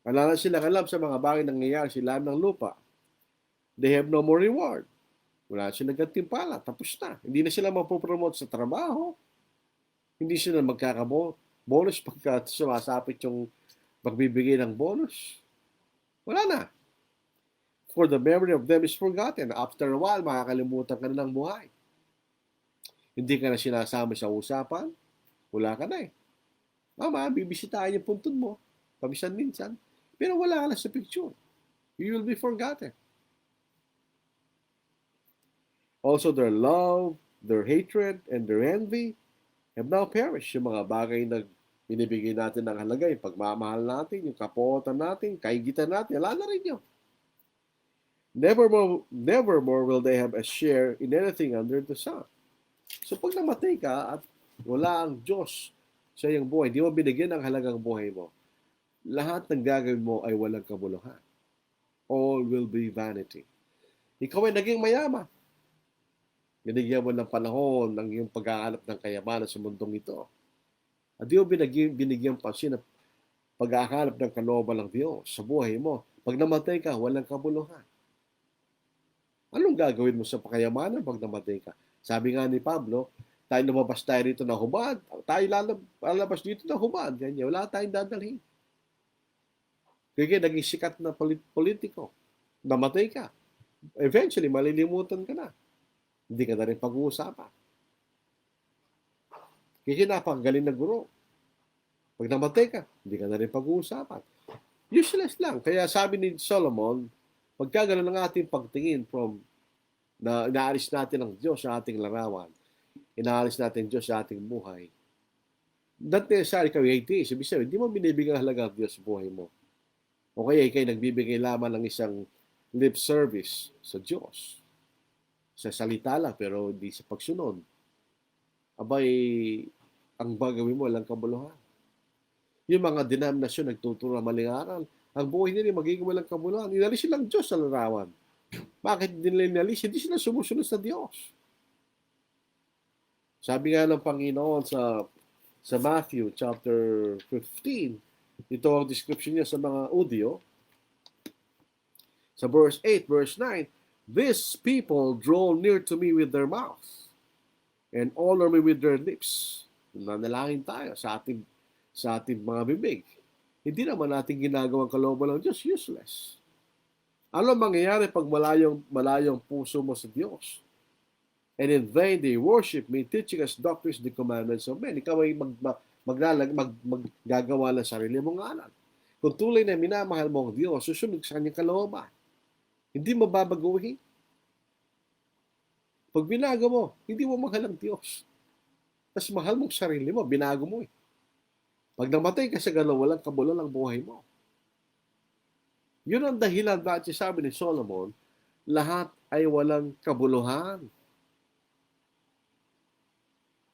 Wala na silang alam sa mga bagay na nangyayari sa ilalim ng lupa. They have no more reward. Wala silang gantimpala. Tapos na. Hindi na sila mapopromote sa trabaho. Hindi sila magkakabonus pagka sumasapit yung pagbibigay ng bonus. Wala na. For the memory of them is forgotten. After a while, makakalimutan ka na ng buhay. Hindi ka na sinasama sa usapan. Wala ka na eh. Mama, bibisitahin yung puntod mo. Paminsan-minsan. Pero wala ka na sa picture. You will be forgotten. Also, their love, their hatred, and their envy have now perished. Yung mga bagay na binibigay natin ng halaga, yung pagmamahal natin, yung kapotan natin, kaigitan natin, wala na rin yun. Never more will they have a share in anything under the sun. So pag namatay ka at wala ang Diyos sa iyong buhay, di mo binigyan ng halagang buhay mo, lahat ng gagawin mo ay walang kabuluhan. All will be vanity. Ikaw ay naging mayaman. Binigyan mo ng panahon ng iyong paghahanap ng kayamanan sa mundong ito. At di mo binigyan pansin na paghahanap ng kalooban ng Diyos sa buhay mo. Pag namatay ka, walang kabuluhan. Anong gagawin mo sa pakayamanan pag namatay ka? Sabi nga ni Pablo, tayo lumabas tayo rito na hubad. Tayo lalabas dito na hubad. Ganyan. Wala tayong dadalhin. Kaya naging sikat na politiko. Namatay ka. Eventually, malilimutan ka na. Hindi ka na rin pag-uusapan. Kaya napakagaling na guro. Pag namatay ka, hindi ka na rin pag-uusapan. Useless lang. Kaya sabi ni Solomon, pagka ganun ang ating pagtingin from na inaalis natin ang Diyos sa ating larawan, inaalis natin Diyos sa ating buhay, not necessarily ikaw atheist. Ibig sabihin, hindi mo binibigyan halaga ang Diyos sa buhay mo. O kaya ikay nagbibigay lamang ng isang lip service sa Diyos. Sa salita lang, pero hindi sa pagsunod. Abay, ang bagawin mo lang kabuluhan. Yung mga denominasyon nagtuturo ng maling aral, ang buhay nila magiging walang kabuluhan. Inalis silang Diyos sa larawan. Bakit hindi nila inalis? Hindi sila sumusunod sa Diyos. Sabi nga ng Panginoon sa Matthew chapter 15, ito ang description niya sa mga audio. Sa verse 8, verse 9, "These people draw near to me with their mouth and honor me with their lips." Nanalangin tayo sa ating mga bibig. Hindi naman natin ginagawang kalooban ng Diyos, useless. Ano mangyayari pag malayong puso mo sa Diyos? "And in vain they worship me, teaching us doctrines the commandments of men." Ikaw ay maggagawa ng sarili mong ngalan. Kung tuloy na minamahal mo ang Diyos, susunod sa kanyang kalooban. Hindi mo babaguhin. Pag binago mo, hindi mo mahal ang Diyos. Mas mahal mong sarili mo, binago mo eh. Pag namatay ka sa gano'n, walang kabuluhan ang buhay mo. Yun ang dahilan bakit sabi ni Solomon, lahat ay walang kabuluhan.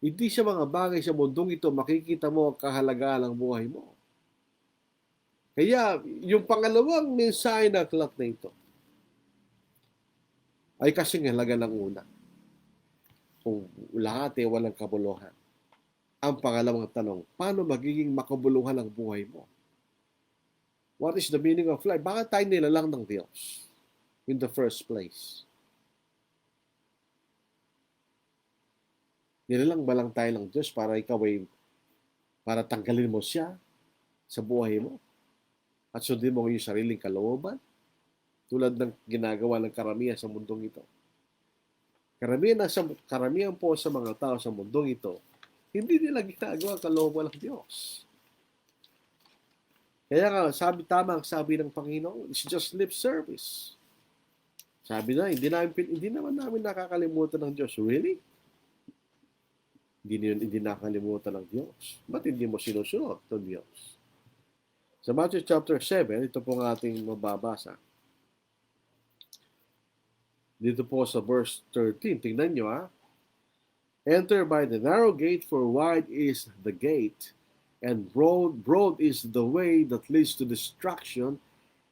Hindi sa mga bagay sa mundong ito makikita mo ang kahalagaan ng buhay mo. Kaya, yung pangalawang mensahe ng aklat na ito ay kasing halaga ng una. Kung lahat ay walang kabuluhan. Ang pangalawang tanong, paano magiging makabuluhan ang buhay mo? What is the meaning of life? Bakit tayo nilalang ng Diyos in the first place? Nilalang ba lang tayo ng Diyos para tanggalin mo siya sa buhay mo? At sundin mo yung sariling kalooban? Tulad ng ginagawa ng karamihan sa mundong ito. Karamihan po sa mga tao sa mundong ito, hindi nila ginagawa ang kalooban ng Diyos. Kaya nga, sabi ng Panginoon, it's just lip service. Sabi na, hindi naman namin nakakalimutan ng Diyos. Really? Hindi nakakalimutan ng Diyos. Ba't hindi mo sinusunod ng Diyos? Sa Matthew chapter 7, ito po ang ating mababasa. Dito po sa verse 13, tingnan nyo ha. "Enter by the narrow gate, for wide is the gate, and broad is the way that leads to destruction,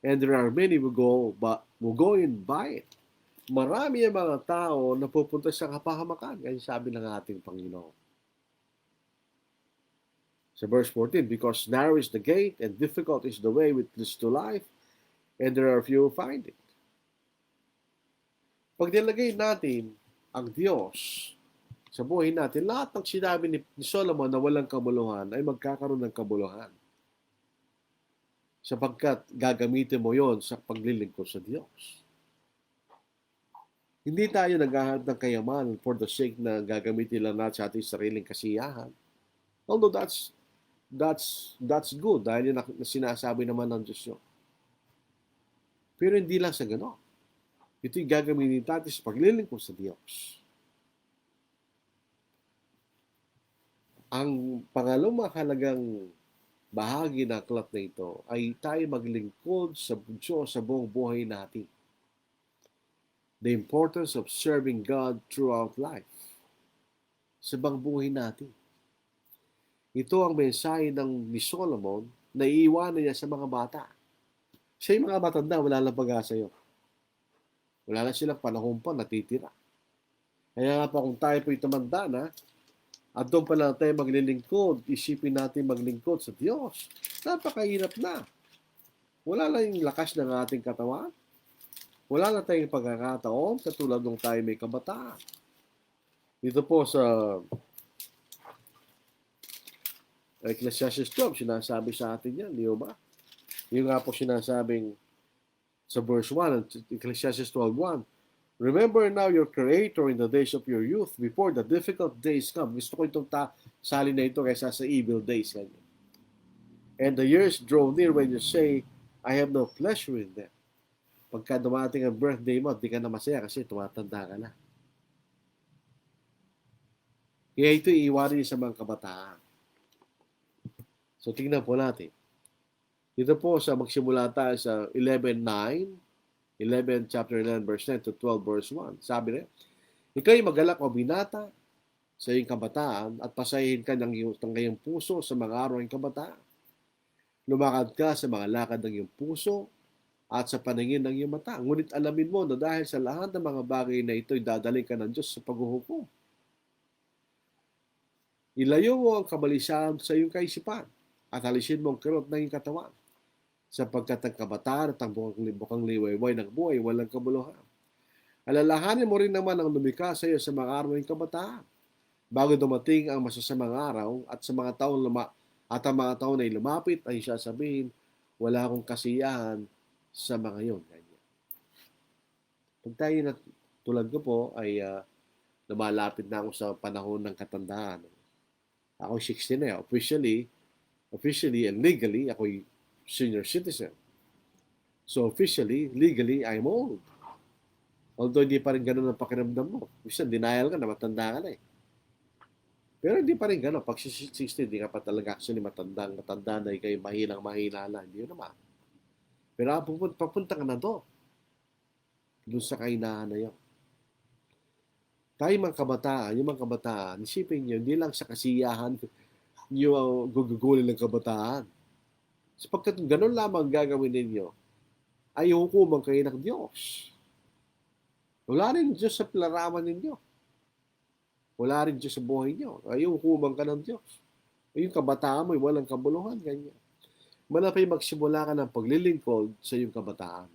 and there are many who go in by it." Marami ang mga tao na pupunta sa kapahamakan, kaya sabi ng ating Panginoon. Sa verse 14, "Because narrow is the gate, and difficult is the way which leads to life, and there are few who find it." Pag nilagay natin ang Diyos sa buhay natin, lahat ng sinabi ni Solomon na walang kabuluhan ay magkakaroon ng kabuluhan. Sapagkat gagamitin mo yon sa paglilingkod sa Diyos. Hindi tayo naghahanap ng kayamanan for the sake na gagamitin lang natin sa ating sariling kasiyahan. Although that's good dahil yung sinasabi naman ng Diyos yun. Pero hindi lang sa gano'n. Ito'y gagamitin natin sa paglilingkod sa Diyos. Ang pangalawang mahalagang bahagi ng aklat na ito ay tayo maglingkod sa Diyos sa buong buhay natin. The importance of serving God throughout life. Sa buong buhay natin. Ito ang mensahe ni Solomon na iiwanan niya sa mga bata. Sa mga matanda, wala lang pag-asa yun. Wala na silang panahon pa natitira. Kaya nga pa kung tayo po'y tumanda na, at doon pa lang tayo maglilingkod, isipin natin maglingkod sa Diyos. Napakahirap na. Wala lang yung lakas ng ating katawan. Wala na tayong pagkakataon katulad nung tayo may kabataan. Dito po sa Ecclesiastes 12, sinasabi sa atin yan, di ba? Yung nga po sinasabing sa verse 1, Ecclesiastes 12:1, "Remember now your Creator in the days of your youth, before the difficult days come." Gusto ko itong sali na ito kaysa sa evil days. "And the years draw near when you say, I have no pleasure in them." Pagka dumating ang birthday mo, di ka na masaya kasi tumatanda ka na. Kaya ito iiwanin sa mga kabataan. So tingnan po natin. Dito po magsimula tayo sa 11 chapter 11 verse 9 to 12 verse 1. Sabi niya, "Ika'y magalak o binata sa iyong kabataan at pasahin ka ng iyong puso sa mga araw ng kabataan. Lumakad ka sa mga lakad ng iyong puso at sa paningin ng iyong mata. Ngunit alamin mo na dahil sa lahat ng mga bagay na ito'y dadaling ka ng Diyos sa paghuhukom. Ilayo mo ang kabalisahan sa iyong kaisipan at alisin mo ang kirot ng iyong katawan, sapagkat ang kabataan at ang bukang liwayway ng buhay walang kabuluhan. Alalahanin mo rin naman ang lumikha sa iyo sa mga araw ng kabataan, bago dumating ang masasamang araw at sa mga taon ang mga taon ay lumapit ay siya sabihin, wala akong kasiyahan sa mga yon. Pag tayo na tulad ko po ay lumalapit na ako sa panahon ng katandaan. Ako 60 na. Officially and legally, ako'y senior citizen. So officially, legally, I'm old. Although hindi pa rin ganun ang pakiramdam mo. Minsan, denial ka na, matanda ka na eh. Pero hindi pa rin ganun. Pag 60, hindi ka pa talaga actually matanda na, ikay mahina na. Hindi yun naman. Pero papunta ka na doon sa kainahan na yun. Tayo yung mga kabataan, isipin nyo, hindi lang sa kasiyahan nyo gugugulin ng kabataan. Sapagkat ganun lamang gagawin ninyo, ay hukuman kayo ng Diyos. Wala rin Diyos sa larawan ninyo. Wala rin Diyos sa buhay nyo. Ay hukuman ka ng Diyos. Ay yung kabataan mo, walang kabuluhan, ganyan. Malapay magsimula ka ng paglilingkod sa iyong kabataan.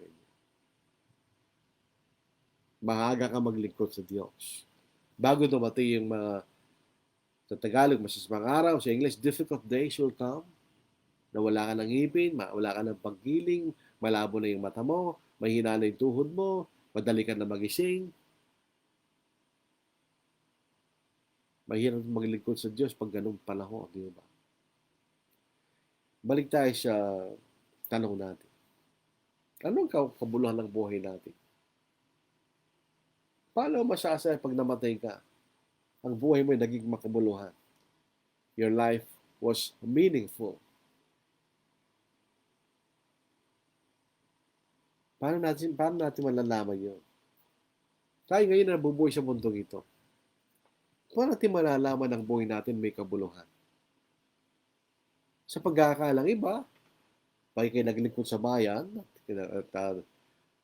Maaga ka maglingkod sa Diyos. Bago dumating yung mga, sa Tagalog, masasamang araw, sa English, difficult days will come, na wala ka ng ngipin, wala ka ng paggiling, malabo na yung mata mo, mahina na yung tuhod mo, madali ka na magising. Mahirap maglingkod sa Diyos pag ganung panahon, di ba? Balik tayo sa tanong natin. Anong kabuluhan ng buhay natin? Paano masasaya pag namatay ka? Ang buhay mo ay naging makabuluhan. Your life was meaningful. Paano natin malalaman yun? Tayo ngayon na nabubuhay sa mundong ito. Paano natin malalaman ang buhay natin may kabuluhan? Sa pagkakalang iba, pag kayo naglingkod sa bayan, at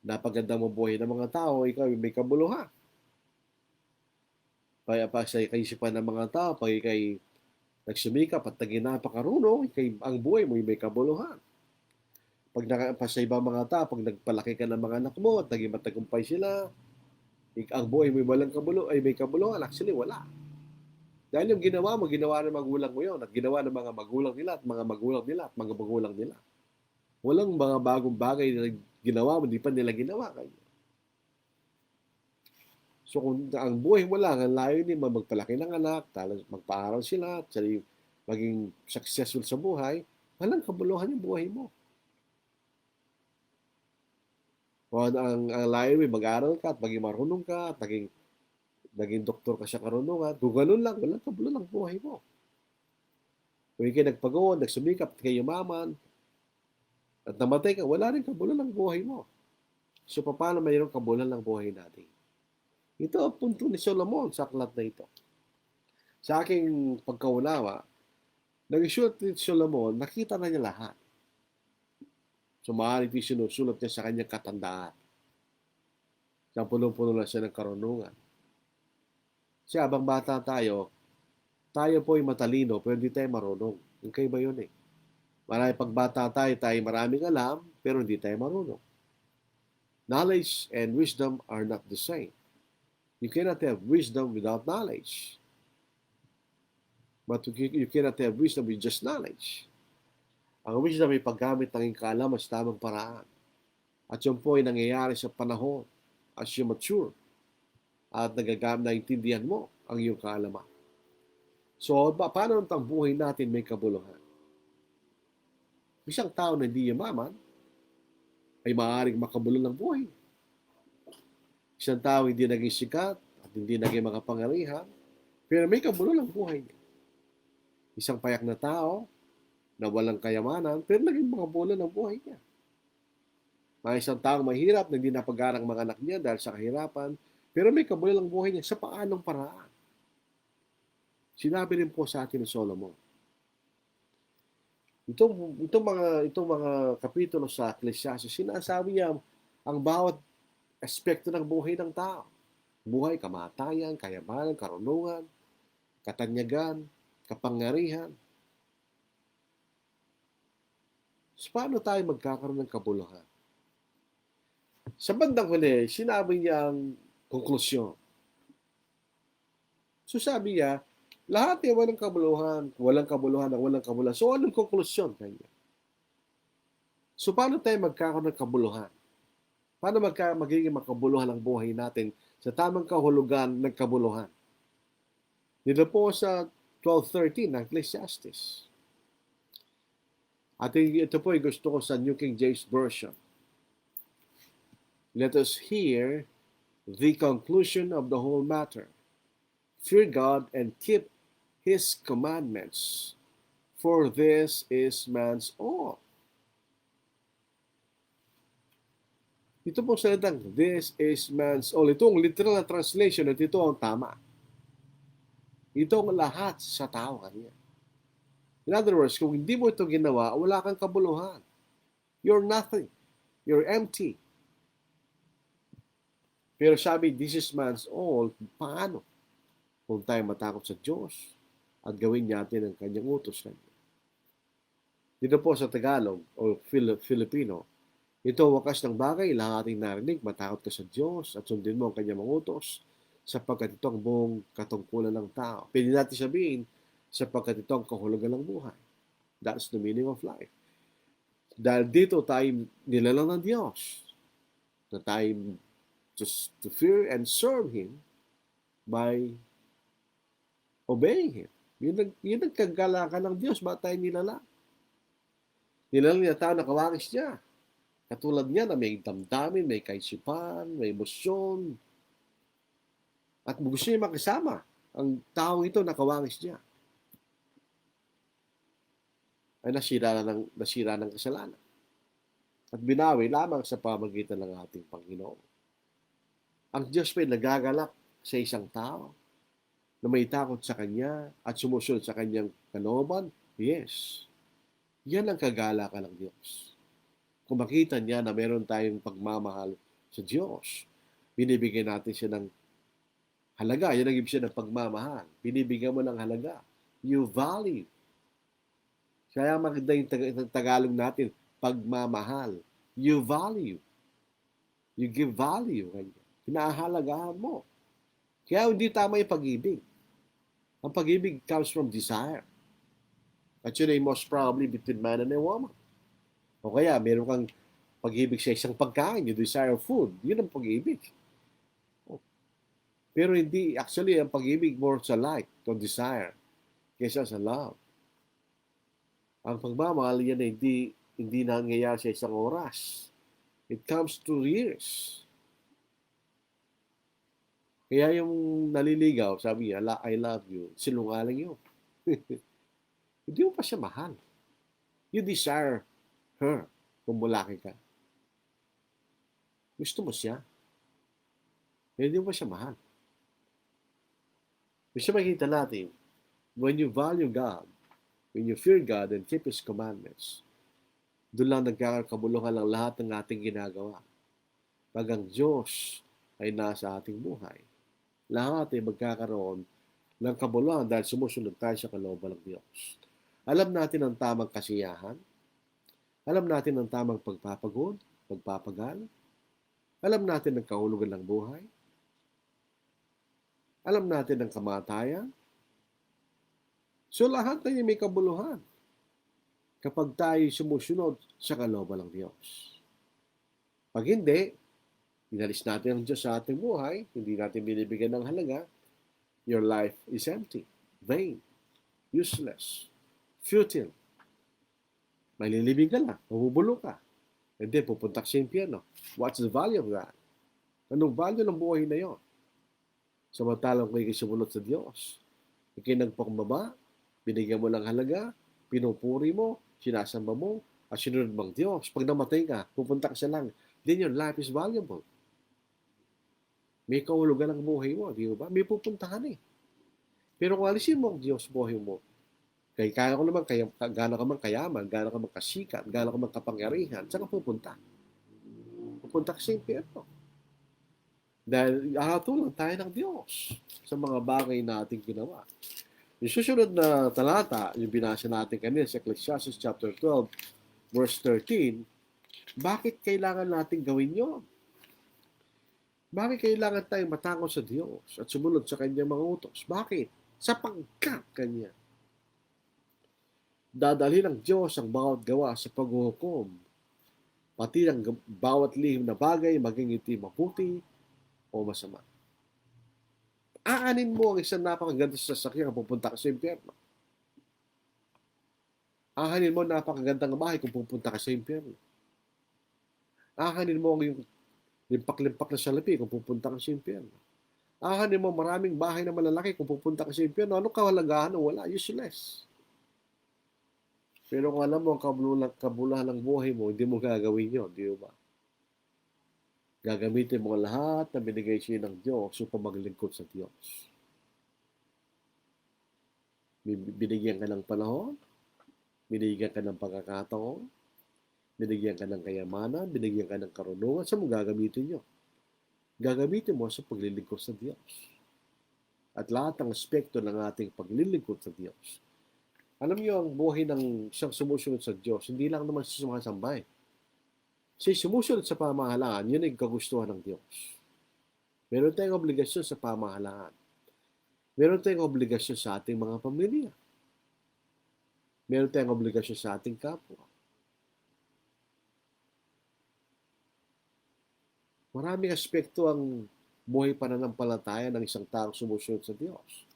napaganda mo buhay ng mga tao, ikaw may kabuluhan. Pag sa kaisipan ng mga tao, pag ikay nagsumikap at naging napakarunong, ang buhay mo may kabuluhan. Pag sa ibang mga tao, pag nagpalaki ka ng mga anak mo at naging matagumpay sila, ang buhay mo may kabuluhan. Actually, wala. Dahil yung ginawa ng magulang mo yun, at ginawa ng mga magulang nila, at mga magulang nila, at mga magulang nila. Walang mga bagong bagay na ginawa mo, hindi pa nila ginawa kayo. So kung ang buhay mo lang, ang layo ni magpalaki ng anak, magpaaral sila, at maging successful sa buhay, walang kabuluhan yung buhay mo. Kung ang layo mo, mag-aral ka, at maging marunong ka, at naging doktor ka sa karunungan, kung ganun lang, walang kabuluhan ang buhay mo. Kung ikay nagpagod, nagsumikap, at kayo yumaman, at namatay ka, wala rin kabuluhan ang buhay mo. So paano mayroong kabuluhan ang buhay natin? Ito ang punto ni Solomon sa aklat na ito. Sa aking pagkaunawa, nag-isulat ni Solomon, nakita na niya lahat. So maaaring sinusulat niya sa kanyang katandaan. Sa punong-puno na siya ng karunungan. Siya, abang bata tayo po ay matalino, pero hindi tayo marunong. Yung kayo ba yun eh? Marami pagbata tayo maraming alam, pero hindi tayo marunong. Knowledge and wisdom are not the same. You cannot have wisdom without knowledge. But you cannot have wisdom with just knowledge. Ang wisdom ay paggamit ng kaalaman sa tamang paraan. At yun po ay nangyayari sa panahon as you mature at naintindihan mo ang iyong kaalaman. So, paano ang buhay natin may kabuluhan? Isang tao na hindi yumaman ay maaaring makabulol ng buhay. Isang tao hindi naging sikat at hindi naging makapangyarihan, pero may kabulol ang buhay niya. Isang payak na tao na walang kayamanan, pero naging makabulol ang buhay niya. Isang taong mahirap na hindi napag-aral ang mga anak niya dahil sa kahirapan, pero may kabulol ang buhay niya sa paanong paraan. Sinabi rin po sa atin ni Solomon, Itong mga kapitulo sa Ecclesiastes, sinasabi niya ang bawat aspekto ng buhay ng tao. Buhay, kamatayan, kayamanan, karunungan, katanyagan, kapangyarihan. So, paano tayo magkakaroon ng kabuluhan? Sa bandang huli, sinabi niya ang konklusyon. So sabi niya, lahat ay walang kabuluhan, walang kabuluhan, walang kabuluhan. So anong konklusyon kanya? So paano tayo magkakaroon ng kabuluhan? Paano magiging makabuluhan ang buhay natin sa tamang kahulugan ng kabuluhan? Dito po sa 12:13 ng Ecclesiastes. At ito po ay gusto ko sa New King James Version. Let us hear the conclusion of the whole matter. Fear God and keep His commandments, for this is man's all. Ito po salitang, this is man's all. Ito ang literal na translation at ito ang tama. Ito ang lahat sa tao kanya. In other words, kung hindi mo ito ginawa, wala kang kabuluhan. You're nothing. You're empty. Pero sabi, this is man's all. Paano? Kung tayo matakot sa Diyos at gawin natin ang kanyang utos kanya. Dito po sa Tagalog o Filipino, ito wakas ng bagay, lahat ating narinig, matakot ka sa Diyos at sundin mo ang kanyang mga utos sapagkat ito ang buong katungkulan ng tao. Pwede natin sabihin, sapagkat ito ang kahulugan ng buhay. That's the meaning of life. Dahil dito tayo nilalang ng Diyos na tayo to fear and serve Him by obeying Him. Yun ang kagalakan ng Diyos. Ba't tayo nilalang? Nilalang niya tao na kawangis niya. Katulad niya na may damdamin, may kaisipan, may emosyon. At gusto niya makisama ang taong ito na kawangis niya. Ay nasira ng kasalanan. At binawi lamang sa pamagitan ng ating Panginoon. Ang Diyos pa'y nagagalak sa isang tao na may takot sa Kanya at sumusunod sa Kanyang kalooban? Yes. Yan ang kagalakan ng Diyos. Kung makita niya na meron tayong pagmamahal sa Diyos, binibigyan natin siya ng halaga. Yan ang ibig siya ng pagmamahal. Binibigyan mo ng halaga. You value. Kaya maganda yung Tagalog natin, pagmamahal. You value. You give value. Pinahalagahan mo. Kaya hindi tama yung pag-ibig. Ang pag-ibig comes from desire. At yun ay most probably between man and a woman. O kaya, meron kang pag-ibig sa isang pagkain, you desire food. Yun ang pag-ibig. Pero hindi, actually, ang pag-ibig more sa like, to desire, kaysa sa love. Ang pagmamahal, yan ay hindi nangyayari sa isang oras. It comes through years. Kaya yung naliligaw, sabi niya, I love you, sinungaling yun. Hindi mo pa siya mahal. You desire her kung bulaki ka. Gusto mo siya. Hindi mo pa siya mahal. Gusto makita natin, when you value God, when you fear God and keep His commandments, doon lang nagkakabuluhan ang lahat ng ating ginagawa. Pag ang Diyos ay nasa ating buhay, lahat ay magkakaroon ng kabuluhan dahil sumusunod tayo sa kalooban ng Diyos. Alam natin ang tamang kasiyahan. Alam natin ang tamang pagpapagod, pagpapagal. Alam natin ang kahulugan ng buhay. Alam natin ang kamatayan. So lahat tayo may kabuluhan kapag tayo sumusunod sa kalooban ng Diyos. Pag hindi, inalis natin ang Diyos sa ating buhay, hindi natin binibigyan ng halaga, your life is empty, vain, useless, futile. Malilibing ka lang, mabubulo ka. And then, pupunta ka sa impyerno. What's the value of that? Anong value ng buhay na yon? Samantalang kayo sumunod sa Diyos. Ikay nagpakumbaba, binigyan mo ng halaga, pinupuri mo, sinasamba mo, at sinunod mong Diyos. Pag namatay ka, pupunta ka sa langit. Then your life is valuable. May kahulugan ng buhay mo, di ba? May pupuntahan eh. Pero kung alisin mo ang Diyos buhay mo, Kaya gaano ka man kayaman, gaano ka man kasikat, gaano ka man kapangyarihan, saan ka pupunta? Pupunta ka sa impyerno. Dahil ahatulan tayo ng Diyos sa mga bagay na ating ginawa. Yung susunod na talata, yung binasa natin kanina sa Ecclesiastes chapter 12, verse 13, bakit kailangan natin gawin yon? Bakit kailangan tayong matakot sa Diyos at sumunod sa Kanyang mga utos? Bakit? Sapagkat Kanya. Dadalhin ng Diyos ang bawat gawa sa paghuhukom, pati ang bawat lihim na bagay, maging iti mabuti o masama. Aanin mo ang isang napakaganda sa sasakyan kung pupunta ka sa impyerno. Aanin mo ang napakagandang bahay kung pupunta ka sa impyerno. Aanin mo ang yung limpak-limpak na salapi kung pupunta ka sa impyerno. Aanin mo maraming bahay na malalaki kung pupunta ka sa impyerno. Ano kahalagahan? Wala. Useless. Pero kung alam mo ang kabuluhan ng buhay mo, hindi mo gagawin yun. Di ba? Gagamitin mo lahat na binigay siya ng Diyos upang maglingkod sa Diyos. Binigyan ka ng panahon, binigyan ka ng pagkakataon, binigyan ka ng kayamanan, binigyan ka ng karunungan, saan mo gagamitin yun? Gagamitin mo sa paglilingkod sa Diyos. At lahat ng aspekto ng ating paglilingkod sa Diyos. Alam niyo, ang buhay ng isang sumusunod sa Diyos, hindi lang naman siya sumasambay. Siya sumusunod sa pamahalaan, yun ay kagustuhan ng Diyos. Meron tayong obligasyon sa pamahalaan. Meron tayong obligasyon sa ating mga pamilya. Meron tayong obligasyon sa ating kapwa. Maraming aspekto ang buhay pananampalataya ng isang taong sumusunod sa Diyos.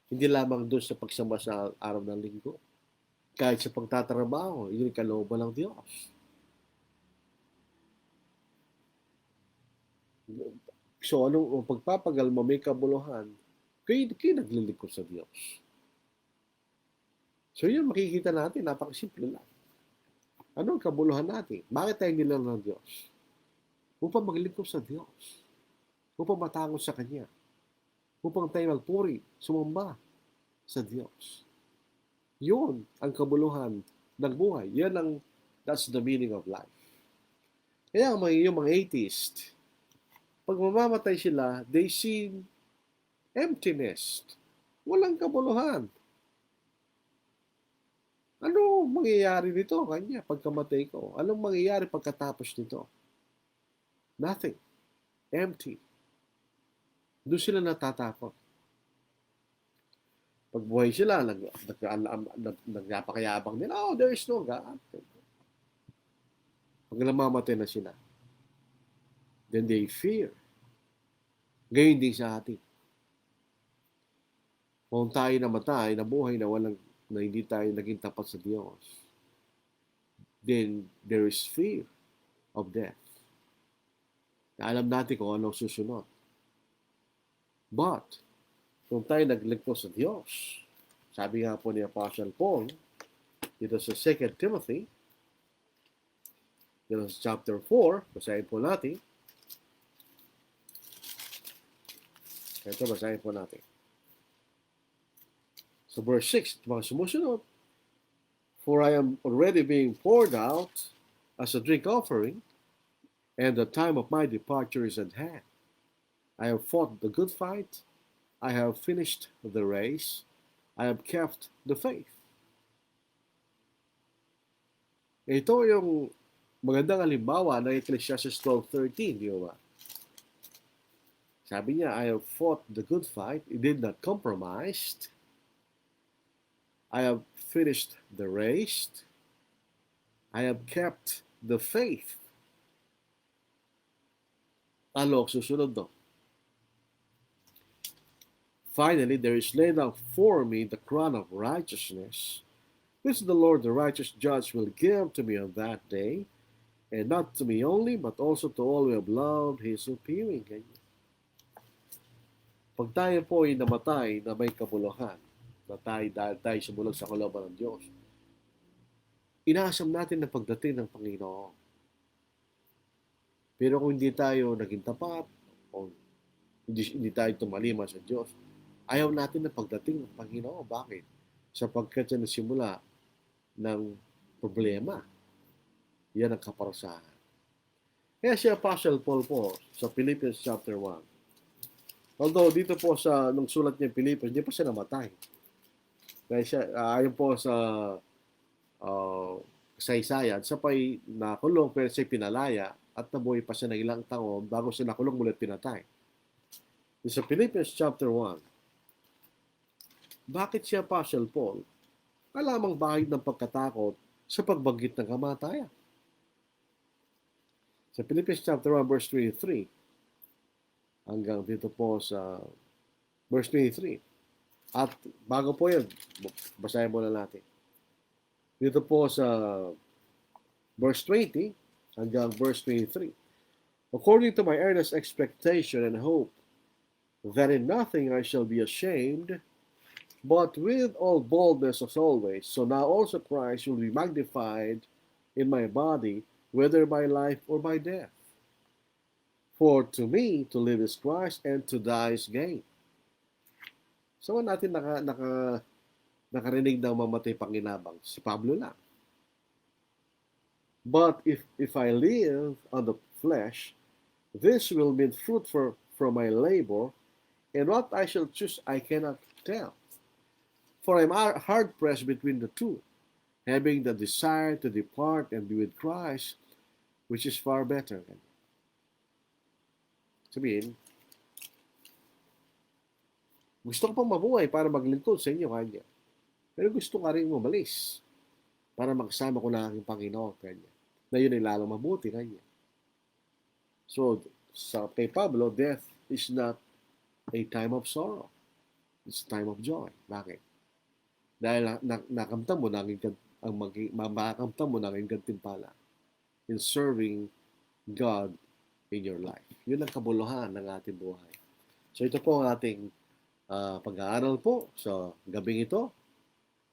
Hindi lamang doon sa pagsamba sa araw ng linggo. Kahit sa pagtatrabaho, yun kalooban ng Diyos. So, anong pagpapagal mo, may kabuluhan, kayo naglilingkod sa Diyos. So, yun makikita natin, napakasimple lang. Ano ang kabuluhan natin? Bakit tayo nilang ng Diyos? Upang maglingkod sa Diyos. Upang matakot sa Kanya. Upang tayo magpuri, sumamba sa Diyos. Yun ang kabuluhan ng buhay. That's the meaning of life. Kaya yung mga atheist, pag mamamatay sila, they see emptiness. Walang kabuluhan. Ano mangyayari nito kanya pagkamatay ko? Anong mangyayari pagkatapos nito? Nothing. Empty. Doon sila natatakot. Pag buhay sila, nagpakayabang nila, oh, there is no God. Pag namamatay na sila, then they fear. Gayon din sa atin. Kung tayo namatay, nabuhay na hindi tayo naging tapat sa Diyos, then there is fear of death. Na alam natin kung anong susunod. But, kung tayo naglingkod sa Diyos, sabi nga po ni Apostle Paul, dito sa 2 Timothy, dito sa chapter 4, basahin po natin. Ito, basahin po natin. So verse 6, mga sumusunod, for I am already being poured out as a drink offering, and the time of my departure is at hand. I have fought the good fight, I have finished the race, I have kept the faith. Ito yung magandang halimbawa ng Ecclesiastes 12:13, di ba? Sabi niya, I have fought the good fight, I did not compromise, I have finished the race, I have kept the faith. Ano ang susunod doon? Finally, there is laid out for me the crown of righteousness, which the Lord, the righteous judge, will give to me on that day, and not to me only, but also to all who have loved His appearing. Pag tayo po ay namatay na may kabuluhan, na tayo sumulag sa kalooban ng Diyos, inaasam natin ang pagdating ng Panginoon. Pero kung hindi tayo naging tapat, o hindi tayo tumalima sa Diyos, ayaw natin na pagdating ng Panginoon. Bakit? sapagkat siya nagsimula ng problema. Yan ang kaparusahan. Kaya si Apostle Paul po sa Philippians chapter 1. Although dito po nung sulat niya Philippians, hindi pa siya namatay. Kaya siya, ayon po sa kasaysayan, siya pa'y nakulong pero siya pinalaya at nabuhay pa siya ng ilang taon bago siya nakulong mulit pinatay. Sa Philippians chapter 1, bakit si Apostle Paul alamang bahid ng pagkatakot sa pagbanggit ng kamatayan? Sa Philippians chapter 1 verse 23 hanggang dito po sa verse 23. At bago po yun, basahin muna natin. Dito po sa verse 20 hanggang verse 23. According to my earnest expectation and hope, that in nothing I shall be ashamed, but with all boldness as always, so now also Christ will be magnified in my body, whether by life or by death. For to me, to live is Christ, and to die is gain. So natin nakarinig ng mamatay panginabang? Si Pablo lang. But if I live on the flesh, this will mean fruit from my labor, and what I shall choose I cannot tell. For I am hard-pressed between the two, having the desire to depart and be with Christ, which is far better. Sabihin, gusto ko pang mabuhay para maglingkod sa inyo kanya. Pero gusto ka rin umalis para magsama ko na aking Panginoon kanya. Na yun ay lalong mabuti kanya. So, kay Pablo, death is not a time of sorrow. It's a time of joy. Bakit? Dahil nakamtan mo na makakamtan mo na ang gantimpala in serving God in your life. Yun ang kabuluhan ng ating buhay. So ito po ang ating pag-aaral po sa gabing ito.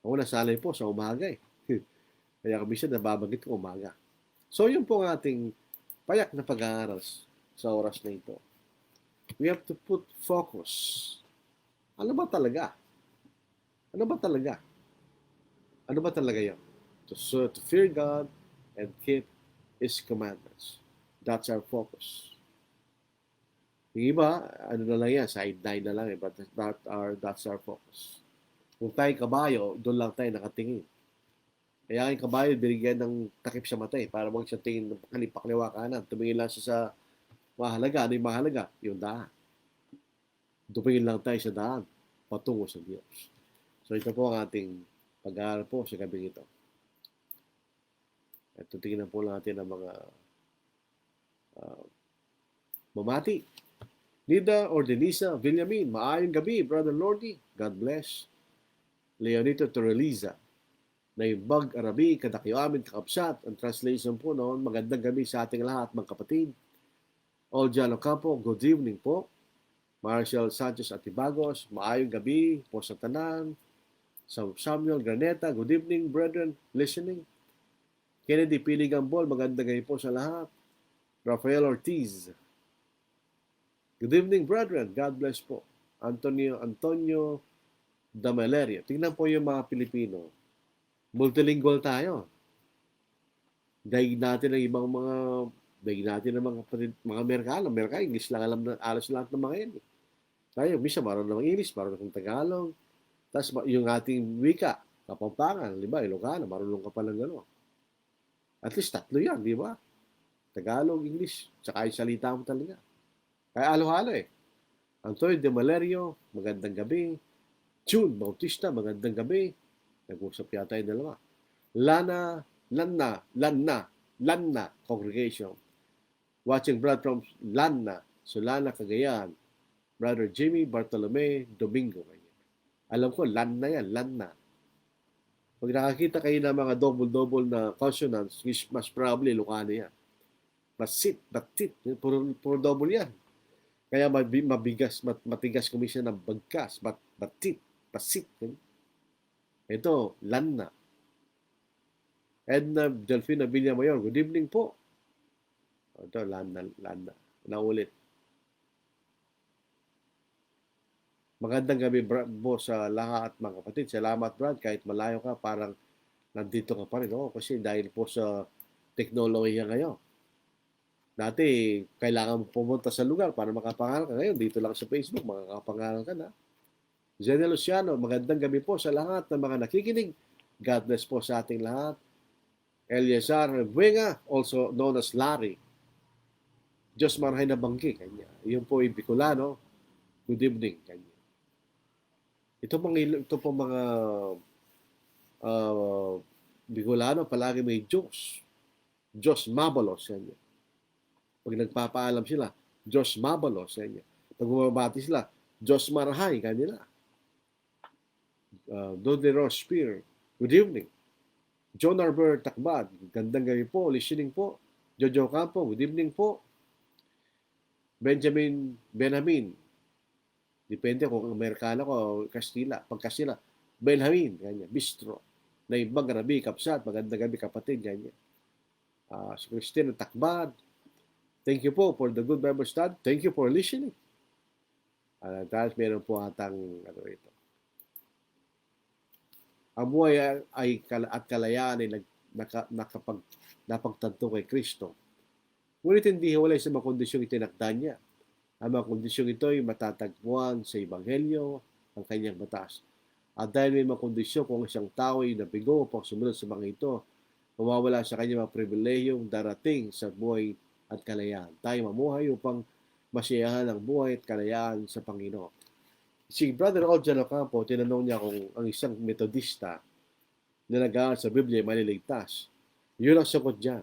Ako nasalay po sa umaga eh. Kaya kami siya nababanggit ko umaga. So yun po ang ating payak na pag-aaral sa oras na ito. We have to put focus. Ano ba talaga? Ano ba talaga? Ano ba talaga yun? To fear God and keep His commandments. That's our focus. Yung iba, ano na lang yan, sideline na lang eh, but that's our focus. Kung tayo kabayo, doon lang tayo nakatingin. Kaya yung kabayo, binigyan ng takip sa mata eh, para huwag siya tingin ng pakaliwa kanan. Tumingin lang siya sa mahalaga. Ano yung mahalaga? Yung daan. Tumingin lang tayo sa daan, patungo sa Diyos. So ito po ang ating pag-aaral po sa gabing ito. At tutingnan po natin ang mga mamati. Nida Ordenisa Villamin, maayong gabi, Brother Lordy. God bless. Leonito Torreliza, na yung Bag Arabi, kadakyo amin kakapsat. Ang translation po noon, magandang gabi sa ating lahat, mga kapatid. Oljan Ocampo, good evening po. Marshall Sanchez Atibagos, maayong gabi po sa tanan. Samuel Graneta, good evening, brethren, listening. Kennedy Piligambol, magandang gabi po sa lahat. Rafael Ortiz, good evening, brethren, God bless po. Antonio Damelerio, tingnan po yung mga Pilipino. Multilingual tayo. Daig natin ang ibang daig natin ang mga Amerikano. Amerikano, English lang alam na alas lahat ng mga yan. Tayo, misa marunong ng English, marunong ng Tagalog. Tapos yung ating wika, Kapampangan, di ba, Ilocano, marunong ka pa ng gano'n. At least tatlo yan, di ba? Tagalog, English, tsaka yung salita mo talaga. Kaya halo-halo eh. Antonio De Valerio, magandang gabi. June Bautista, magandang gabi. Nag-usap yata yung dalawa. Lanna congregation. Watching brother from Lanna, Solana, Cagayan. Brother Jimmy Bartolome Domingo. Alam ko, Lanna yan, Lanna. Pag nakakita kayo ng mga double-double na consonants, mas probably Lucano yan. Basit, batit, puro double yan. Kaya matigas komisyon ng bagkas, batit, basit. Ito, Lanna. Edna Delfina Villamayor, good evening po. Ito, Lanna. Naulit. Magandang gabi po sa lahat mga kapatid. Salamat Brad, kahit malayo ka, parang nandito ka pa rin. Oo, kasi dahil po sa teknolohiya ngayon. Dati, kailangan mo pumunta sa lugar para makapangalan ka. Ngayon, dito lang sa Facebook, makakapangalan ka na. Zena Luciano, magandang gabi po sa lahat ng mga nakikinig. God bless po sa ating lahat. Eliazar Buenga, also known as Larry. Diyos marahay na banggi. Kanya. Yun po yung Bicolano. Good evening. Kanya. Ito pong mga Bicolano, palagi may Diyos. Diyos Mabalos. Kanya. Pag nagpapaalam sila, Diyos Mabalos. Kanya. Pag bumabati sila, Diyos marahay. Kanila. Dodie Ross Spear. Good evening. John Arbor Takbad, gandang gabi po, listening po. Jojo Campo, good evening po. Benjamin Benamin, depende kung Amerikano ko o Kastila. Pag Kastila, Benjamin, ganyan, Bistro. Na ibang gabi, Kapsat, magandang gabi kapatid, ganyan. Si Christine Takbad, thank you po for the good Bible study. Thank you for listening. Dahil meron po atang, ito. Ang buhay at kalayaan ay napagtanto kay Kristo. Ngunit hindi hiwalay sa mga kondisyong itinakda niya. Ang mga kondisyong ito ay matatagpuan sa Ebanghelyo, ang kanyang batas. At dahil may mga kondisyon kung isang tao ay nabigo upang sumunod sa mga ito, mawawala sa kanyang mga pribilehiyong darating sa buhay at kalayaan. Tayo mamuhay upang masiyahan ang buhay at kalayaan sa Panginoon. Si Brother Oljan Ocampo, tinanong niya kung ang isang metodista na nag-aaral sa Biblia maliligtas. Yun ang sagot dyan.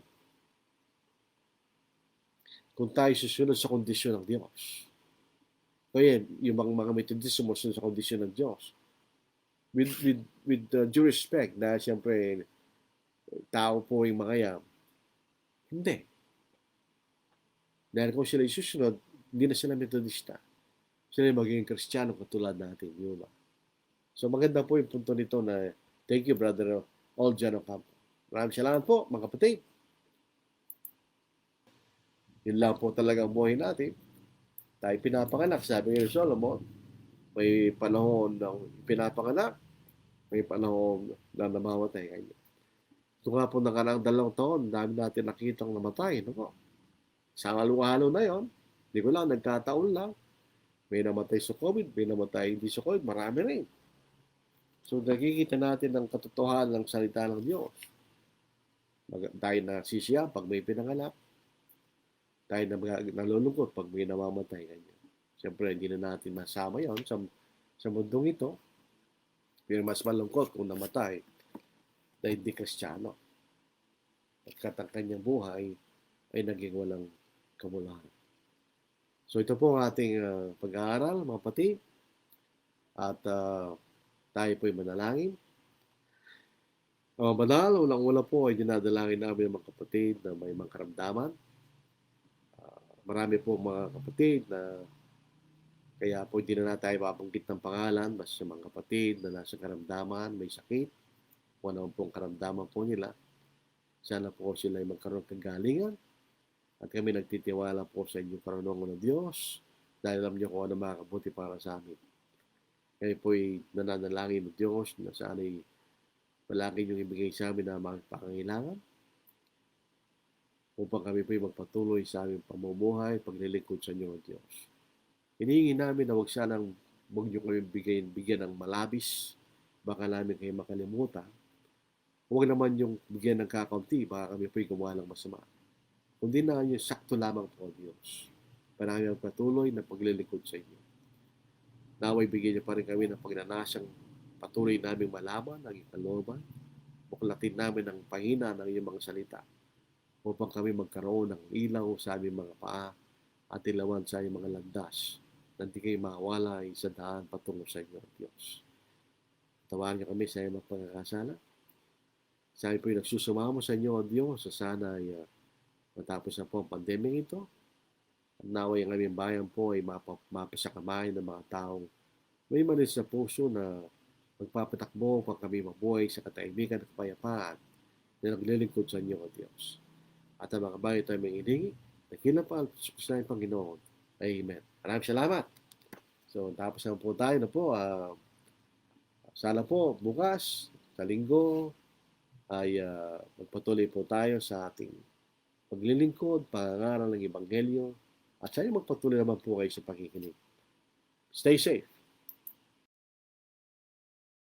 Kung tayo susunod sa kondisyon ng Diyos. Kaya yung mga metodista sumusunod sa kondisyon ng Diyos. With due respect, dahil siyempre tao po yung mga yan. Hindi. Dahil kung sila isusunod, hindi na sila metodista. Sila magiging Kristiyano katulad natin. Yun ba? So maganda po yung punto nito na thank you, Brother Oljan Ocampo. Maraming salamat po, mga kapatid. Yun lang po talaga ang buhay natin. Tayo pinapanganak, sabi ni Solomon, may panahon ng pinapanganak, may panahon na namamatay. Ito nga po nakaraang 2 taon, dami natin nakitang namatay. No? Sa halo-halo na yon, hindi ko lang, nagkataon lang. May namatay sa COVID, may namatay hindi sa COVID, marami rin. So nakikita natin ang katotohanan ng salita ng Diyos. Tayo na sisiya pag may pinanganak. Tayo na nalulungkot pag may namamatay. Ganyan. Siyempre, hindi na natin masama yon sa mundong ito. Pero mas malungkot kung namatay na hindi Kristiyano. At ang kanyang buhay ay naging walang kamulahan. So ito po ang ating pag-aaral, mga kapatid. At tayo po'y manalangin. Banal, unang-una po ay dinadalangin namin mga kapatid na may mga karamdaman. Marami po mga kapatid na kaya po hindi na tayo mabanggit ng pangalan basta mga kapatid na nasa karamdaman, may sakit. Kung ano pong karamdaman po nila. Sana po sila ay magkaroon ng kagalingan. At kami nagtitiwala po sa inyong karunungan ng Diyos dahil alam niyo kung ano makakabuti para sa amin. Kaya po'y nananalangin ng Diyos na sana'y palagi niyong ibigay sa amin na mga pangangailangan upang kami po'y magpatuloy sa aming pamumuhay at paglilingkod sa inyo ng Diyos. Hinihingi namin na huwag niyo kami bigyan ng malabis, baka namin kayo makalimutan. Huwag naman yung bigyan ng kakaunti, baka kami po'y gumawa ng masama. Kundi na yung sakto lamang po, Diyos. Para kami patuloy na paglilingkod sa inyo. Naway bigyan niyo pa rin kami ng pagnanasang patuloy naming malaman, naging kalooban. Buklatin namin ang pahina ng iyong mga salita upang kami magkaroon ng ilaw sa aming mga paa at ilawan sa iyong mga landas na hindi kayo mawalay sa daan patungo sa inyo, Diyos. Tawagan niyo kami sa iyong mga pagkakasala. Sa amin po'y nagsusumamo sa inyo, Diyos, sa sana ay matapos na po ang pandemya ito. At naway ang aming bayan po ay mapasakamay ng mga taong may manis sa puso na magpapatakbo upang kami mabuhay sa katahimikan at kapayapaan na naglilingkod sa inyo, O Diyos. At ang mga bayan ito ay may iningi, nakilapal sa Panginoon. Amen. Maraming salamat. So, tapos naman po tayo na po. Sana po bukas, sa linggo, ay magpatuloy po tayo sa ating paglilingkod, pangangaral ng Ebanghelyo, at sana magpatuloy naman po kayo sa pakikinig. Stay safe.